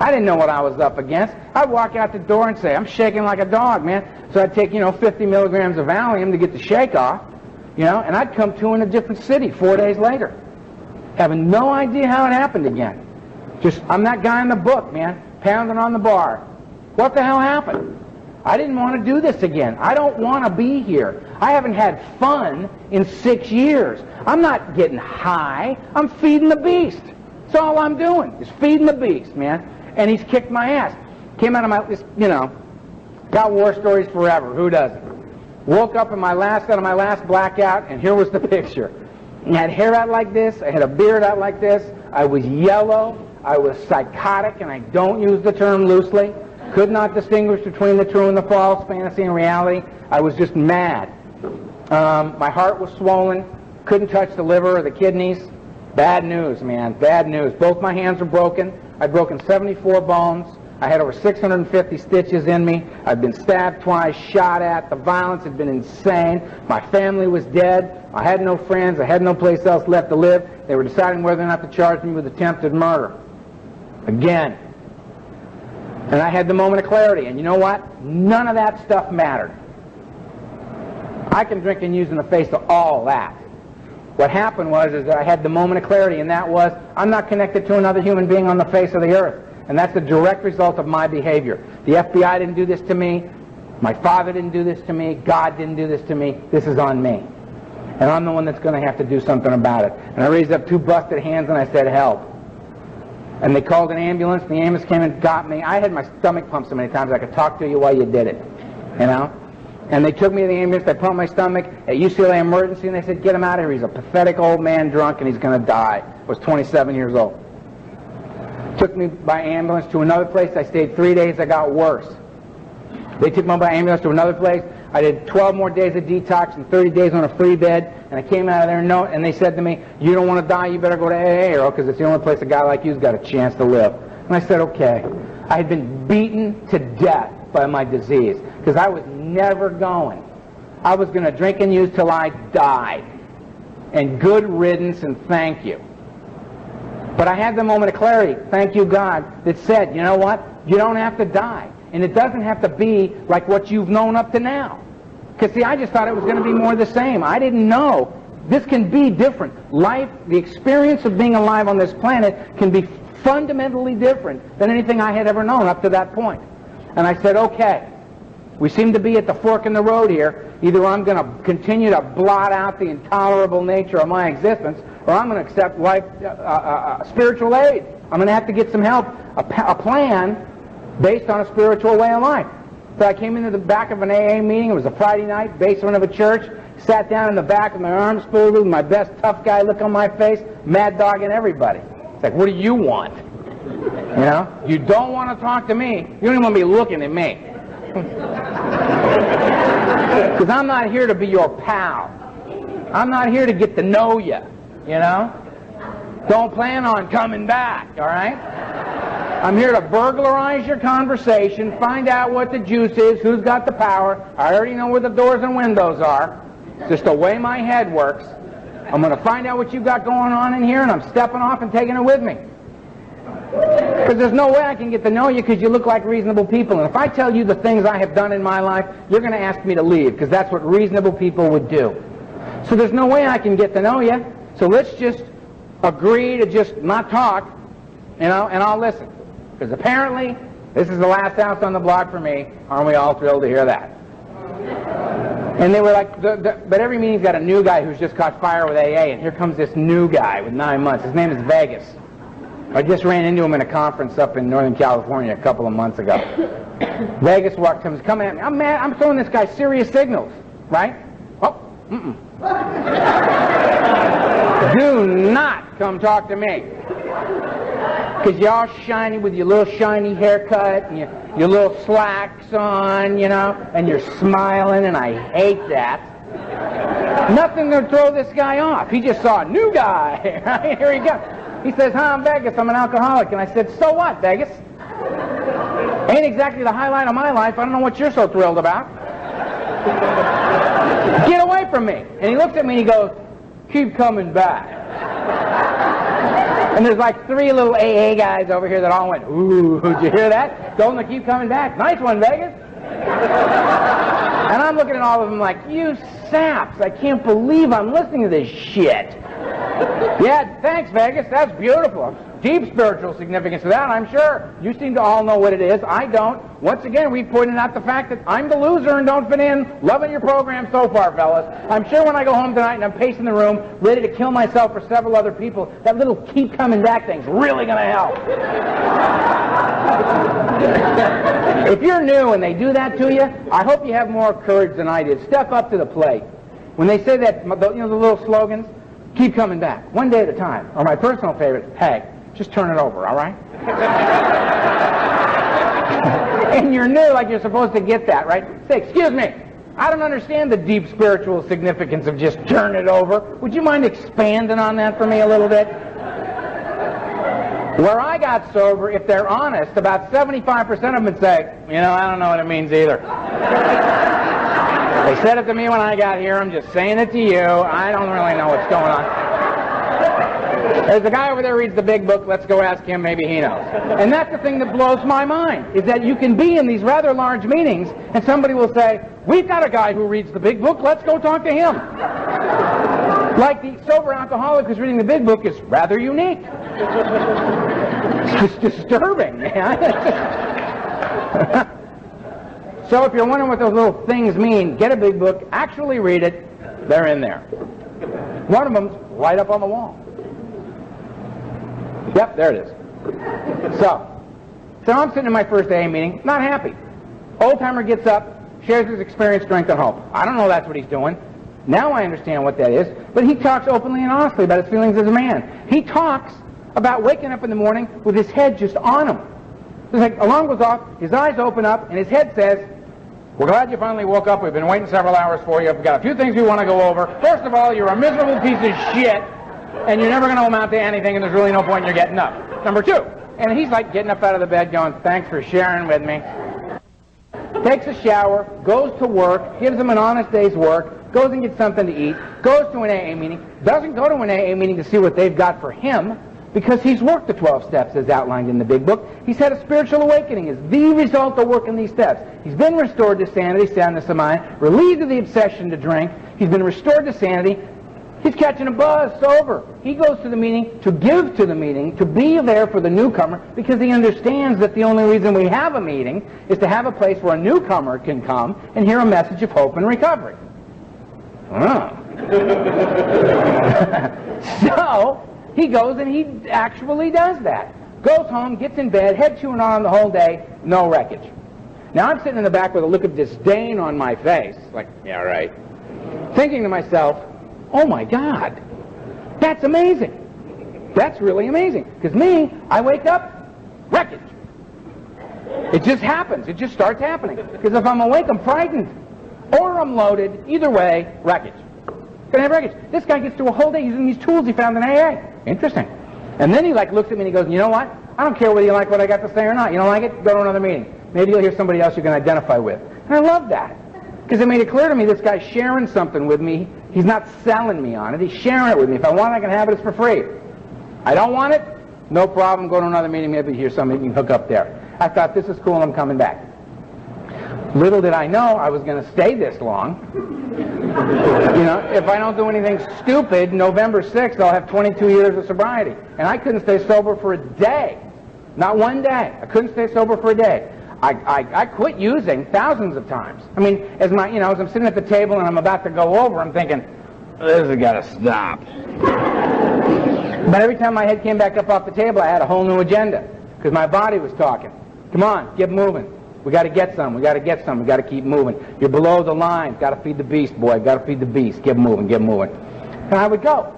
I didn't know what I was up against. I'd walk out the door and say, I'm shaking like a dog, man. So I'd take, 50 milligrams of Valium to get the shake off, and I'd come to in a different city 4 days later, having no idea how it happened again. Just, I'm that guy in the book, man, pounding on the bar. What the hell happened? I didn't want to do this again. I don't want to be here. I haven't had fun in 6 years. I'm not getting high. I'm feeding the beast. That's all I'm doing, is feeding the beast, man. And he's kicked my ass. Came out of my, got war stories forever. Who doesn't? Woke up in out of my last blackout, and here was the picture. I had hair out like this. I had a beard out like this. I was yellow. I was psychotic, and I don't use the term loosely. Could not distinguish between the true and the false, fantasy and reality. I was just mad. My heart was swollen. Couldn't touch the liver or the kidneys. Bad news, man. Bad news. Both my hands were broken. I'd broken 74 bones. I had over 650 stitches in me. I'd been stabbed twice, shot at. The violence had been insane. My family was dead. I had no friends. I had no place else left to live. They were deciding whether or not to charge me with attempted murder. Again. And I had the moment of clarity. And you know what? None of that stuff mattered. I can drink and use in the face of all that. What happened was that I had the moment of clarity, and that was, I'm not connected to another human being on the face of the earth. And that's the direct result of my behavior. The FBI didn't do this to me. My father didn't do this to me. God didn't do this to me. This is on me. And I'm the one that's going to have to do something about it. And I raised up 2 busted hands and I said, help. And they called an ambulance. The ambulance came and got me. I had my stomach pumped so many times I could talk to you while you did it. And they took me to the ambulance. They pumped my stomach at UCLA Emergency, and they said, get him out of here. He's a pathetic old man drunk, and he's going to die. I was 27 years old. Took me by ambulance to another place. I stayed 3 days. I got worse. They took me by ambulance to another place. I did 12 more days of detox and 30 days on a free bed, and I came out of there and they said to me, you don't want to die, you better go to AA, Earl, because it's the only place a guy like you's got a chance to live. And I said, okay. I had been beaten to death by my disease, because I was never going. I was going to drink and use till I died. And good riddance and thank you. But I had the moment of clarity, thank you God, that said, you know what? You don't have to die. And it doesn't have to be like what you've known up to now. Because see, I just thought it was going to be more the same. I didn't know. This can be different. Life, the experience of being alive on this planet can be fundamentally different than anything I had ever known up to that point. And I said, okay, we seem to be at the fork in the road here. Either I'm going to continue to blot out the intolerable nature of my existence, or I'm going to accept life, spiritual aid. I'm going to have to get some help, a plan based on a spiritual way of life. So I came into the back of an AA meeting. It was a Friday night, basement of a church. Sat down in the back with my arms folded, with my best tough guy look on my face, mad dogging everybody. It's like, what do you want? You know? You don't want to talk to me. You don't even want to be looking at me. Because I'm not here to be your pal. I'm not here to get to know you. You know? Don't plan on coming back, all right? I'm here to burglarize your conversation, find out what the juice is, who's got the power. I already know where the doors and windows are. It's just the way my head works. I'm going to find out what you've got going on in here, and I'm stepping off and taking it with me. Because there's no way I can get to know you because you look like reasonable people. And if I tell you the things I have done in my life, you're going to ask me to leave because that's what reasonable people would do. So there's no way I can get to know you. So let's just agree to just not talk, you know, and I'll listen. Because apparently, this is the last house on the block for me. Aren't we all thrilled to hear that? And they were like, but every meeting's got a new guy who's just caught fire with AA, and here comes this new guy with 9 months. His name is Vegas. I just ran into him in a conference up in Northern California a couple of months ago. Vegas comes coming at me. I'm mad. I'm throwing this guy serious signals, right? Oh, do not come talk to me. Because you're all shiny with your little shiny haircut and your little slacks on, you know, and you're smiling, and I hate that. Nothing to throw this guy off. He just saw a new guy. Right? Here he goes. He says, hi, I'm Vegas. I'm an alcoholic. And I said, so what, Vegas? Ain't exactly the highlight of my life. I don't know what you're so thrilled about. Get away from me. And he looks at me and he goes, keep coming back. And there's like 3 little AA guys over here that all went, ooh, did you hear that? Told them to keep coming back. Nice one, Vegas. And I'm looking at all of them like, you saps, I can't believe I'm listening to this shit. Yeah, thanks, Vegas. That's beautiful. Deep spiritual significance to that, I'm sure. You seem to all know what it is. I don't. Once again, we've pointed out the fact that I'm the loser and don't fit in. Loving your program so far, fellas. I'm sure when I go home tonight and I'm pacing the room, ready to kill myself for several other people, that little keep coming back thing's really going to help. If you're new and they do that to you, I hope you have more courage than I did. Step up to the plate. When they say that, you know, the little slogans, keep coming back, one day at a time. Or my personal favorite, hey, just turn it over, all right? And you're new, like you're supposed to get that, right? Say, excuse me, I don't understand the deep spiritual significance of just turn it over. Would you mind expanding on that for me a little bit? Where I got sober, if they're honest, about 75% of them would say, you know, I don't know what it means either. They said it to me when I got here. I'm just saying it to you. I don't really know what's going on. There's a guy over there who reads the big book. Let's go ask him. Maybe he knows. And that's the thing that blows my mind, is that you can be in these rather large meetings and somebody will say, we've got a guy who reads the big book. Let's go talk to him. Like the sober alcoholic who's reading the big book is rather unique. It's disturbing, man. So if you're wondering what those little things mean, get a big book, actually read it. They're in there. One of them's right up on the wall. Yep, there it is. So I'm sitting in my first AA meeting, not happy. Old-timer gets up, shares his experience, strength, and hope. I don't know that's what he's doing. Now I understand what that is. But he talks openly and honestly about his feelings as a man. He talks about waking up in the morning with his head just on him. It's like alarm goes off, his eyes open up, and his head says, we're glad you finally woke up. We've been waiting several hours for you. We've got a few things we want to go over. First of all, you're a miserable piece of shit, and you're never going to amount to anything, and there's really no point in your getting up. Number 2, and he's like getting up out of the bed going, thanks for sharing with me. Takes a shower, goes to work, gives him an honest day's work, goes and gets something to eat, goes to an AA meeting, doesn't go to an AA meeting to see what they've got for him, because he's worked the 12 steps as outlined in the big book. He's had a spiritual awakening as the result of working these steps. He's been restored to sanity, soundness of mind, relieved of the obsession to drink. He's been restored to sanity, He's catching a buzz, sober. He goes to the meeting to give to the meeting, to be there for the newcomer, because he understands that the only reason we have a meeting is to have a place where a newcomer can come and hear a message of hope and recovery. Oh. So, he goes and he actually does that. Goes home, gets in bed, head chewing on the whole day, no wreckage. Now I'm sitting in the back with a look of disdain on my face, like, yeah, right. Thinking to myself, oh my God, that's amazing. That's really amazing. Because me, I wake up, wreckage. It just happens. It just starts happening. Because if I'm awake, I'm frightened. Or I'm loaded. Either way, wreckage. Gonna have wreckage. This guy gets through a whole day using these tools he found in AA. Interesting. And then he looks at me and he goes, you know what? I don't care whether you like what I got to say or not. You don't like it? Go to another meeting. Maybe you'll hear somebody else you can identify with. And I love that. Because it made it clear to me this guy's sharing something with me. He's not selling me on it. He's sharing it with me. If I want it, I can have it. It's for free. I don't want it? No problem. Go to another meeting. Maybe hear something. You can hook up there. I thought, this is cool. I'm coming back. Little did I know I was going to stay this long. You know, if I don't do anything stupid, November 6th, I'll have 22 years of sobriety. And I couldn't stay sober for a day. Not one day. I couldn't stay sober for a day. I quit using thousands of times. I mean, as I'm sitting at the table and I'm about to go over, I'm thinking, this has got to stop. But every time my head came back up off the table, I had a whole new agenda. Because my body was talking. Come on, get moving. We got to get some. We got to get some. We got to keep moving. You're below the line. Got to feed the beast, boy. Got to feed the beast. Get moving. Get moving. And I would go.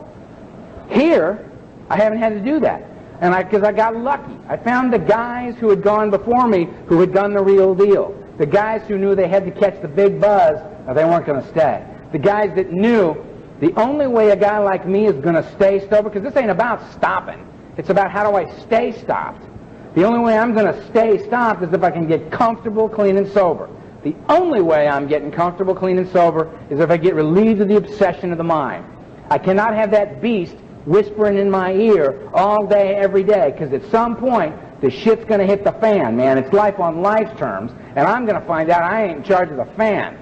Here, I haven't had to do that. And because I got lucky. I found the guys who had gone before me who had done the real deal. The guys who knew they had to catch the big buzz or they weren't going to stay. The guys that knew the only way a guy like me is going to stay sober, because this ain't about stopping. It's about how do I stay stopped. The only way I'm going to stay stopped is if I can get comfortable, clean, and sober. The only way I'm getting comfortable, clean, and sober is if I get relieved of the obsession of the mind. I cannot have that beast whispering in my ear all day, every day, because at some point, the shit's going to hit the fan, man. It's life on life's terms, and I'm going to find out I ain't in charge of the fan.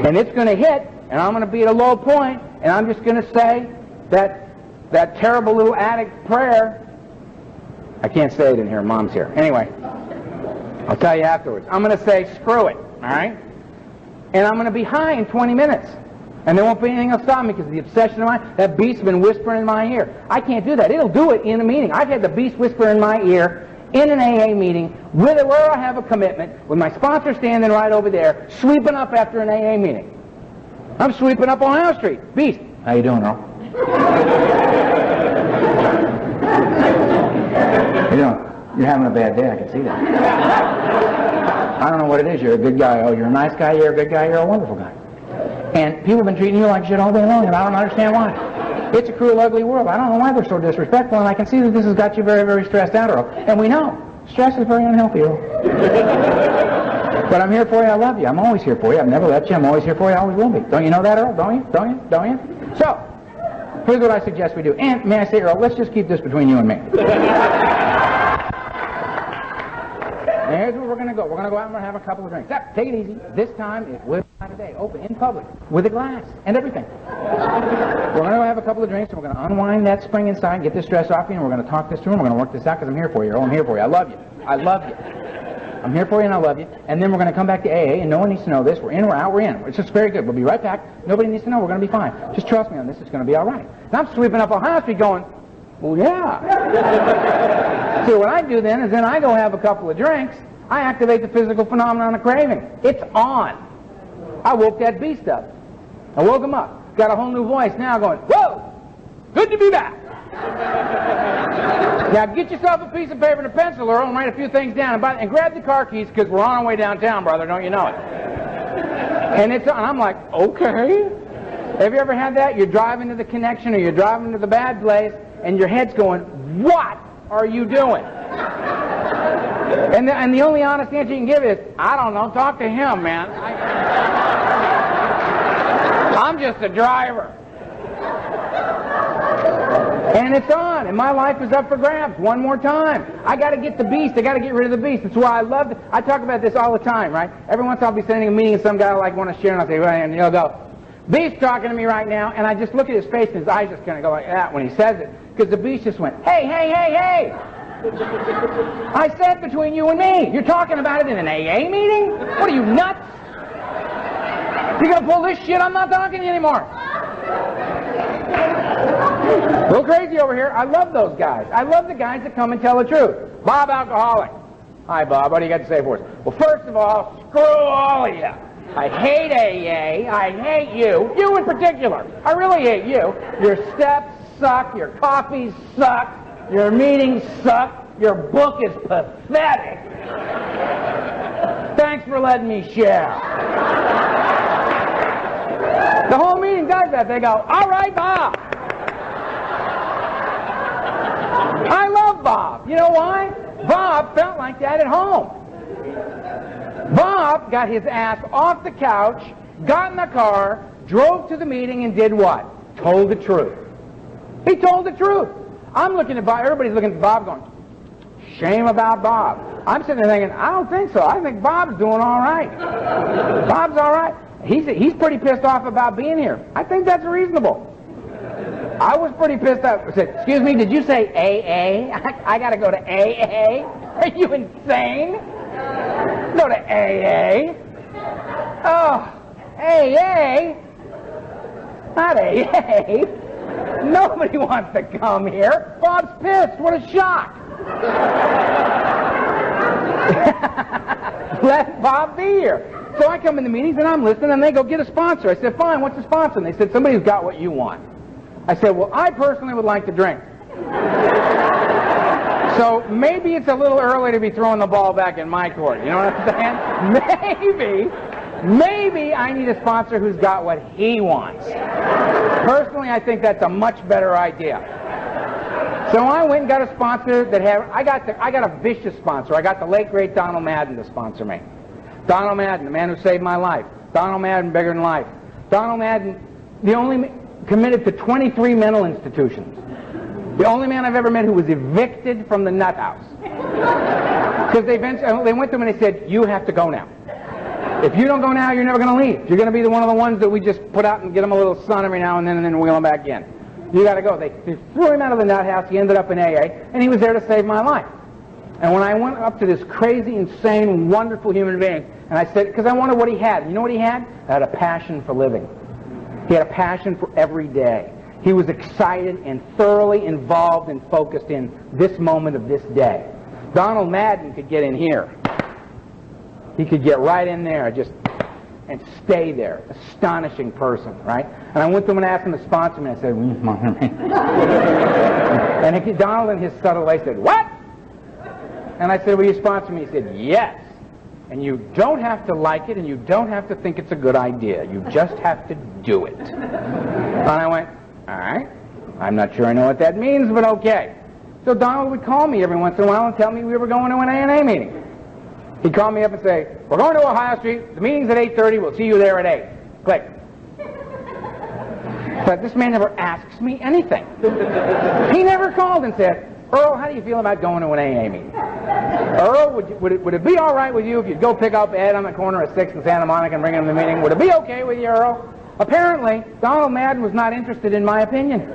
And it's going to hit, and I'm going to be at a low point, and I'm just going to say that terrible little addict prayer. I can't say it in here. Mom's here. Anyway, I'll tell you afterwards. I'm going to say, screw it, all right? And I'm going to be high in 20 minutes. And there won't be anything else stop me because the obsession of mine, that beast's been whispering in my ear. I can't do that. It'll do it in a meeting. I've had the beast whisper in my ear in an AA meeting where I have a commitment with my sponsor standing right over there, sweeping up after an AA meeting. I'm sweeping up on House Street. Beast. How you doing, Earl? You're having a bad day, I can see that. I don't know what it is. You're a good guy. Oh, you're a nice guy, you're a good guy, you're a wonderful guy. And people have been treating you like shit all day long, and I don't understand why. It's a cruel, ugly world. I don't know why they're so disrespectful, and I can see that this has got you very, very stressed out, Earl. And we know. Stress is very unhealthy, Earl. But I'm here for you. I love you. I'm always here for you. I've never left you. I'm always here for you. I always will be. Don't you know that, Earl? Don't you? Don't you? Don't you? So, here's what I suggest we do. And may I say, Earl, let's just keep this between you and me. Now, here's where we're going to go. We're going to go out and we're going to have a couple of drinks. Yep, take it easy. This time, it will not today. Open, in public, with a glass, and everything. We're going to go have a couple of drinks, and we're going to unwind that spring inside, get this stress off you, and we're going to talk this through, and we're going to work this out, because I'm here for you, Earl. I'm here for you. I love you. I love you. I'm here for you, and I love you. And then we're going to come back to AA, and no one needs to know this. We're in, we're out, we're in. It's just very good. We'll be right back. Nobody needs to know. We're going to be fine. Just trust me on this. It's going to be all right. And I'm sweeping up Ohio Street going, well, yeah. So what I do then is then I go have a couple of drinks. I activate the physical phenomenon of craving. It's on. I woke that beast up. I woke him up. Got a whole new voice now going, whoa, good to be back. Now get yourself a piece of paper and a pencil, Earl, and write a few things down. And grab the car keys, because we're on our way downtown, brother, don't you know it? And I'm like, okay. Have you ever had that? You're driving to the connection or you're driving to the bad place, and your head's going, what are you doing? And the only honest answer you can give is, I don't know, talk to him, man. I'm just a driver. And it's on, and my life is up for grabs one more time. I got to get the beast. I got to get rid of the beast. That's why I love it. I talk about this all the time, right? Every once in a while I'll be sending a meeting and some guy will want to share, and I'll say, well, and he'll go, Beef's talking to me right now, and I just look at his face, and his eyes just kind of go like that when he says it, because the Beast just went, hey, hey, hey, hey! I said between you and me. You're talking about it in an AA meeting? What are you, nuts? You're going to pull this shit? I'm not talking to you anymore. A little crazy over here. I love those guys. I love the guys that come and tell the truth. Bob, alcoholic. Hi, Bob. What do you got to say for us? Well, first of all, screw all of you. I hate AA. I hate you. You in particular. I really hate you. Your steps suck. Your coffees suck. Your meetings suck. Your book is pathetic. Thanks for letting me share. The whole meeting does that. They go, all right, Bob. I love Bob. You know why? Bob felt like that at home. Bob got his ass off the couch, got in the car, drove to the meeting, and did what? Told the truth. He told the truth. I'm looking at Bob. Everybody's looking at Bob going, shame about Bob. I'm sitting there thinking, I don't think so. I think Bob's doing all right. Bob's all right. He's pretty pissed off about being here. I think that's reasonable. I was pretty pissed off. I said, excuse me, did you say AA? I got to go to AA? Are you insane? Go to AA? Oh, AA? Not AA. Nobody wants to come here. Bob's pissed. What a shock. Let Bob be here. So I come in the meetings and I'm listening, and they go, get a sponsor. I said, fine, what's the sponsor? And they said, somebody who's got what you want. I said, well, I personally would like to drink. So maybe it's a little early to be throwing the ball back in my court. You know what I'm saying? Maybe I need a sponsor who's got what he wants. Personally, I think that's a much better idea. So I went and got a sponsor that had, I got a vicious sponsor. I got the late, great Donald Madden to sponsor me. Donald Madden, the man who saved my life. Donald Madden, bigger than life. Donald Madden, the only committed to 23 mental institutions. The only man I've ever met who was evicted from the nut house. Because they went to him and they said, you have to go now. If you don't go now, you're never going to leave. You're going to be one of the ones that we just put out and get him a little sun every now and then wheel him back in. You got to go. They threw him out of the nut house. He ended up in AA, and he was there to save my life. And when I went up to this crazy, insane, wonderful human being, and I said, because I wanted what he had. You know what he had? I had a passion for living. He had a passion for every day. He was excited and thoroughly involved and focused in this moment of this day. Donald Madden could get in here. He could get right in there and stay there. Astonishing person, right? And I went to him and asked him to sponsor me. I said, and Donald in his subtle way said, what? And I said, will you sponsor me? He said, yes. And you don't have to like it, and you don't have to think it's a good idea. You just have to do it. And I went, all right. I'm not sure I know what that means, but okay. So Donald would call me every once in a while and tell me we were going to an A&A meeting. He'd call me up and say, we're going to Ohio Street. The meeting's at 8:30. We'll see you there at 8. Click. But this man never asks me anything. He never called and said, Earl, how do you feel about going to an AA meeting? Earl, would it be all right with you if you'd go pick up Ed on the corner of 6th and Santa Monica and bring him to the meeting? Would it be okay with you, Earl? Apparently, Donald Madden was not interested in my opinion.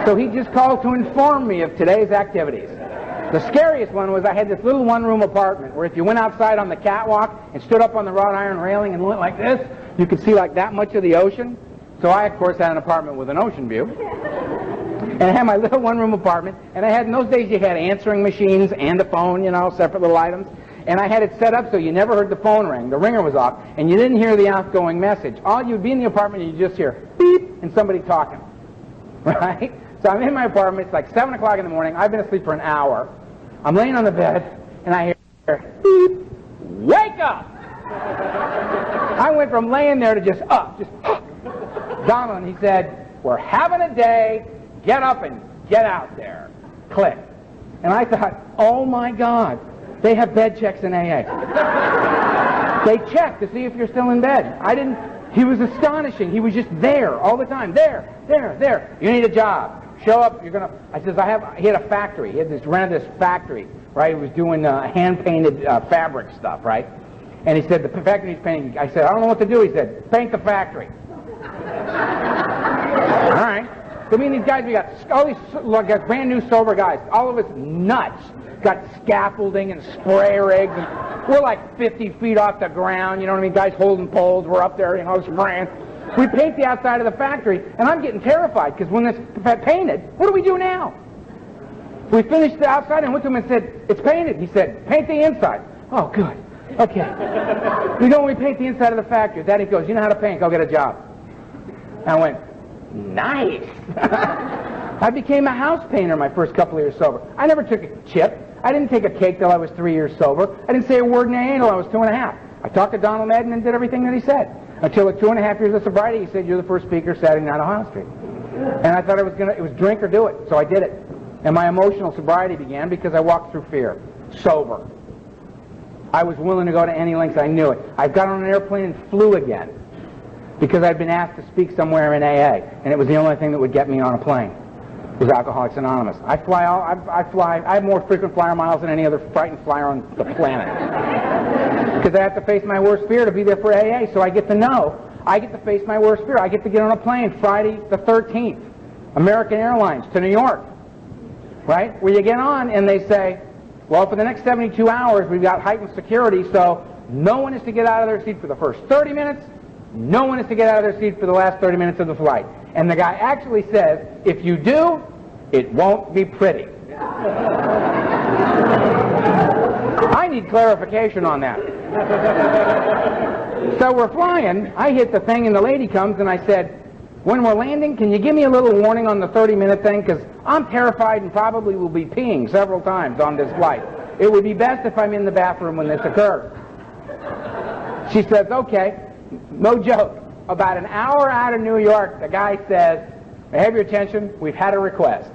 So he just called to inform me of today's activities. The scariest one was I had this little one-room apartment where if you went outside on the catwalk and stood up on the wrought iron railing and went like this, you could see like that much of the ocean. So I, of course, had an apartment with an ocean view. And I had my little one-room apartment, and I had, in those days, you had answering machines and a phone, you know, separate little items. And I had it set up so you never heard the phone ring. The ringer was off, and you didn't hear the outgoing message. You'd be in the apartment, and you just hear beep and somebody talking, right? So I'm in my apartment. It's like 7 o'clock in the morning. I've been asleep for an hour. I'm laying on the bed, and I hear beep, wake up! I went from laying there to just up, Donald, and he said, we're having a day. Get up and get out there. Click. And I thought, oh my God, they have bed checks in AA. They check to see if you're still in bed. He was astonishing. He was just there all the time. There. You need a job. Show up. He had a factory. He rented this factory, right? He was doing hand-painted fabric stuff, right? And he said, the factory needs painting. I said, I don't know what to do. He said, paint the factory. All right. So me and these guys, we got all these like, brand new sober guys. All of us nuts. Got scaffolding and spray rigs. And we're like 50 feet off the ground. You know what I mean? Guys holding poles. We're up there, you know, spraying. We paint the outside of the factory, and I'm getting terrified because when it's painted, what do we do now? We finished the outside and went to him and said, it's painted. He said, paint the inside. Oh, good. Okay. We go and we paint the inside of the factory. Daddy goes, you know how to paint, go get a job. And I went, nice. I became a house painter my first couple of years sober. I never took a chip. I didn't take a cake till I was 3 years sober. I didn't say a word in AA until I was 2.5. I talked to Donald Madden and did everything that he said. Until at 2.5 years of sobriety, he said, you're the first speaker Saturday night on Ohio Street. And I thought it was drink or do it. So I did it. And my emotional sobriety began because I walked through fear. Sober. I was willing to go to any lengths. I knew it. I got on an airplane and flew again because I'd been asked to speak somewhere in AA, and it was the only thing that would get me on a plane. It was Alcoholics Anonymous. I have more frequent flyer miles than any other frightened flyer on the planet. Because I have to face my worst fear to be there for AA, so I get to know. I get to face my worst fear. I get to get on a plane Friday the 13th, American Airlines to New York, right? Where you get on and they say, well, for the next 72 hours, we've got heightened security, so no one is to get out of their seat for the first 30 minutes, no one is to get out of their seat for the last 30 minutes of the flight. And the guy actually says, if you do, it won't be pretty. I need clarification on that. So we're flying, I hit the thing and the lady comes and I said, when we're landing, can you give me a little warning on the 30-minute thing? Because I'm terrified and probably will be peeing several times on this flight. It would be best if I'm in the bathroom when this occurs. She says, okay. No joke. About an hour out of New York, the guy says, may I have your attention? We've had a request.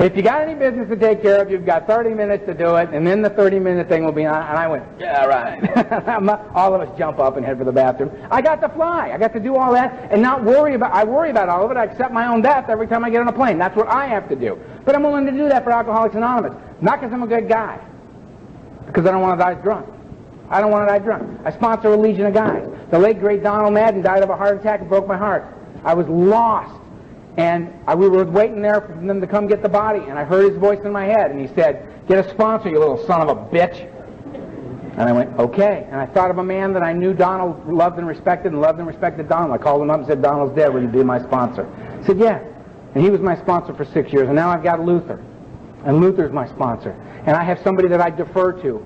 If you got any business to take care of, you've got 30 minutes to do it, and then the 30-minute thing will be on. And I went, yeah, right. All of us jump up and head for the bathroom. I got to fly. I got to do all that and not worry about, I worry about all of it. I accept my own death every time I get on a plane. That's what I have to do. But I'm willing to do that for Alcoholics Anonymous. Not because I'm a good guy. Because I don't want to die drunk. I don't want to die drunk. I sponsor a legion of guys. The late, great Donald Madden died of a heart attack and broke my heart. I was lost. And we were waiting there for them to come get the body, and I heard his voice in my head, and he said, get a sponsor, you little son of a bitch. And I went, okay. And I thought of a man that I knew Donald loved and respected Donald. I called him up and said, Donald's dead, will you be my sponsor? He said, yeah. And he was my sponsor for 6 years, and now I've got Luther. And Luther's my sponsor. And I have somebody that I defer to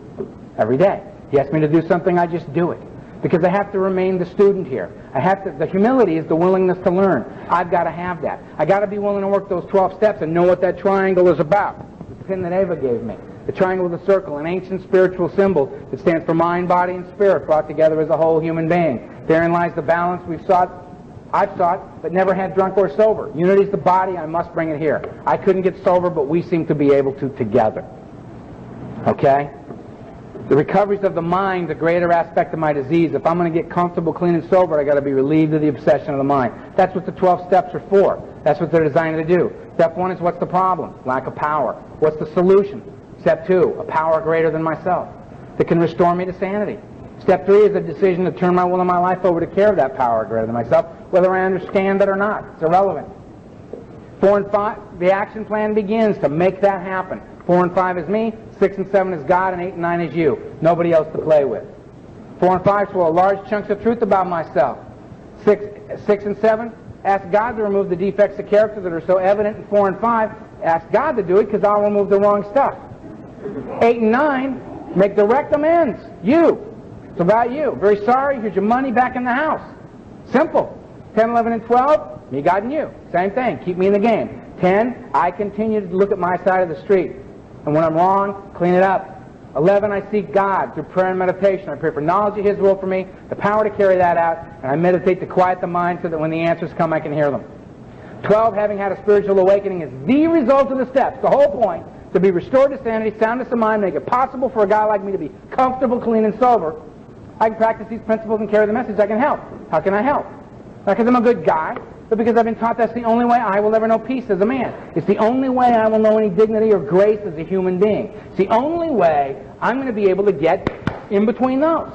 every day. He asks me to do something, I just do it. Because I have to remain the student here. The humility is the willingness to learn. I've got to have that. I got to be willing to work those 12 steps and know what that triangle is about. The pin that Eva gave me. The triangle with the circle, an ancient spiritual symbol that stands for mind, body, and spirit brought together as a whole human being. Therein lies the balance I've sought, but never had drunk or sober. Unity is the body, I must bring it here. I couldn't get sober, but we seem to be able to together. Okay? The recoveries of the mind, the greater aspect of my disease. If I'm going to get comfortable, clean, and sober, I got to be relieved of the obsession of the mind. That's what the 12 steps are for. That's what they're designed to do. Step 1 is what's the problem? Lack of power. What's the solution? Step 2, a power greater than myself that can restore me to sanity. Step 3 is a decision to turn my will and my life over to care of that power greater than myself, whether I understand it or not. It's irrelevant. 4 and 5, the action plan begins to make that happen. 4 and 5 is me, 6 and 7 is God, and 8 and 9 is you. Nobody else to play with. 4 and 5 swallow large chunks of truth about myself. 6 and 7, ask God to remove the defects of character that are so evident in 4 and 5. Ask God to do it because I'll remove the wrong stuff. 8 and 9, make direct amends. You. It's about you. Very sorry, here's your money back in the house. Simple. 10, 11, and 12, me, God, and you. Same thing. Keep me in the game. 10, I continue to look at my side of the street. And when I'm wrong, clean it up. 11, I seek God through prayer and meditation. I pray for knowledge of His will for me, the power to carry that out, and I meditate to quiet the mind so that when the answers come, I can hear them. 12, having had a spiritual awakening is the result of the steps, the whole point, to be restored to sanity, soundness of mind, make it possible for a guy like me to be comfortable, clean, and sober. I can practice these principles and carry the message. I can help. How can I help? Not because I'm a good guy, but because I've been taught that's the only way I will ever know peace as a man. It's the only way I will know any dignity or grace as a human being. It's the only way I'm going to be able to get in between those.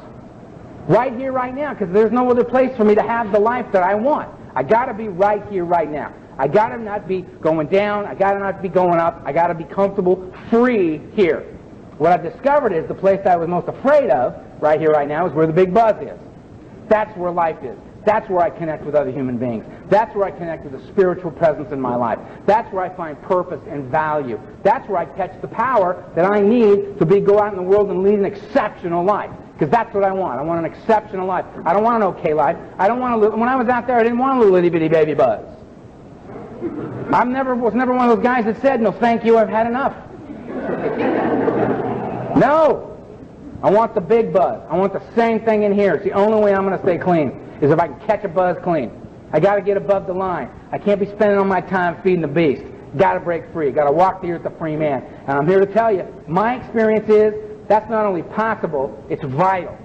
Right here, right now, because there's no other place for me to have the life that I want. I got to be right here, right now. I got to not be going down. I got to not be going up. I got to be comfortable, free here. What I've discovered is the place that I was most afraid of, right here, right now, is where the big buzz is. That's where life is. That's where I connect with other human beings. That's where I connect with the spiritual presence in my life. That's where I find purpose and value. That's where I catch the power that I need to go out in the world and lead an exceptional life. Because that's what I want. I want an exceptional life. I don't want an okay life. I don't want to live. When I was out there, I didn't want a little itty-bitty baby buzz. I was never one of those guys that said, no, thank you, I've had enough. No. I want the big buzz. I want the same thing in here. It's the only way I'm going to stay clean, is if I can catch a buzz clean. I got to get above the line. I can't be spending all my time feeding the beast. Got to break free. Got to walk the earth a free man. And I'm here to tell you, my experience is that's not only possible, it's vital.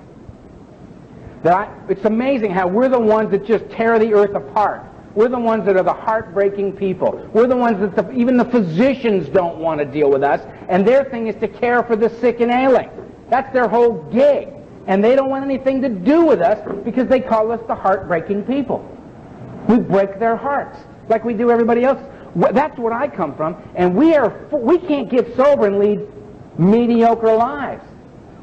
It's amazing how we're the ones that just tear the earth apart. We're the ones that are the heartbreaking people. We're the ones that even the physicians don't want to deal with us, and their thing is to care for the sick and ailing. That's their whole gig. And they don't want anything to do with us because they call us the heartbreaking people. We break their hearts like we do everybody else. That's what I come from, and we can't get sober and lead mediocre lives.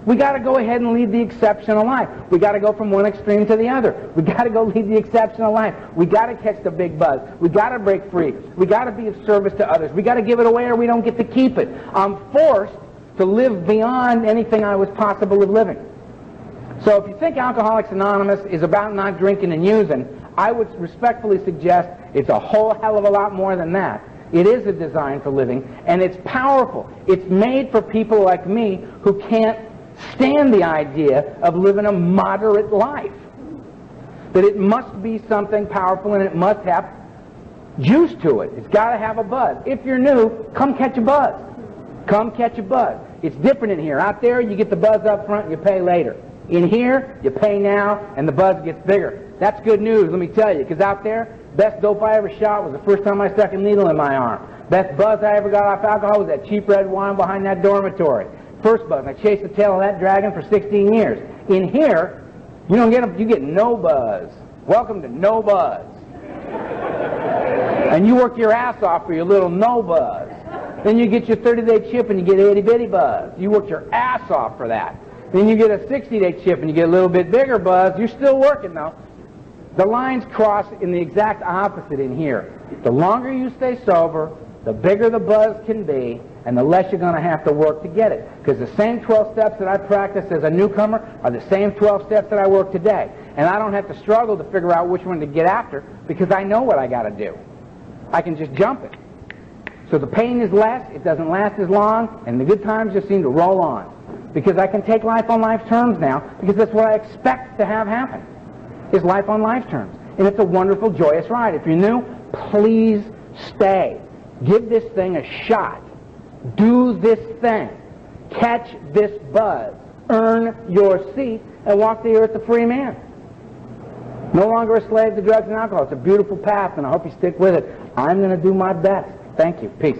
We got to go ahead and lead the exceptional life. We got to go from one extreme to the other. We got to go lead the exceptional life. We got to catch the big buzz. We got to break free. We got to be of service to others. We got to give it away or we don't get to keep it. I'm forced to live beyond anything I was possible of living. So if you think Alcoholics Anonymous is about not drinking and using, I would respectfully suggest it's a whole hell of a lot more than that. It is a design for living, and it's powerful. It's made for people like me who can't stand the idea of living a moderate life. That it must be something powerful and it must have juice to it. It's got to have a buzz. If you're new, come catch a buzz. Come catch a buzz. It's different in here. Out there, you get the buzz up front and you pay later. In here, you pay now and the buzz gets bigger. That's good news, let me tell you, because out there, best dope I ever shot was the first time I stuck a needle in my arm. Best buzz I ever got off alcohol was that cheap red wine behind that dormitory. First buzz, and I chased the tail of that dragon for 16 years. In here, you don't get you get no buzz. Welcome to no buzz. And you work your ass off for your little no buzz. Then you get your 30-day chip and you get itty bitty buzz. You work your ass off for that. Then you get a 60-day chip and you get a little bit bigger buzz. You're still working though. The lines cross in the exact opposite in here. The longer you stay sober, the bigger the buzz can be, and the less you're going to have to work to get it. Because the same 12 steps that I practiced as a newcomer are the same 12 steps that I work today. And I don't have to struggle to figure out which one to get after because I know what I got to do. I can just jump it. So the pain is less, it doesn't last as long, and the good times just seem to roll on. Because I can take life on life terms now, because that's what I expect to have happen, is life on life terms. And it's a wonderful, joyous ride. If you're new, please stay. Give this thing a shot. Do this thing. Catch this buzz. Earn your seat and walk the earth a free man. No longer a slave to drugs and alcohol. It's a beautiful path, and I hope you stick with it. I'm going to do my best. Thank you. Peace.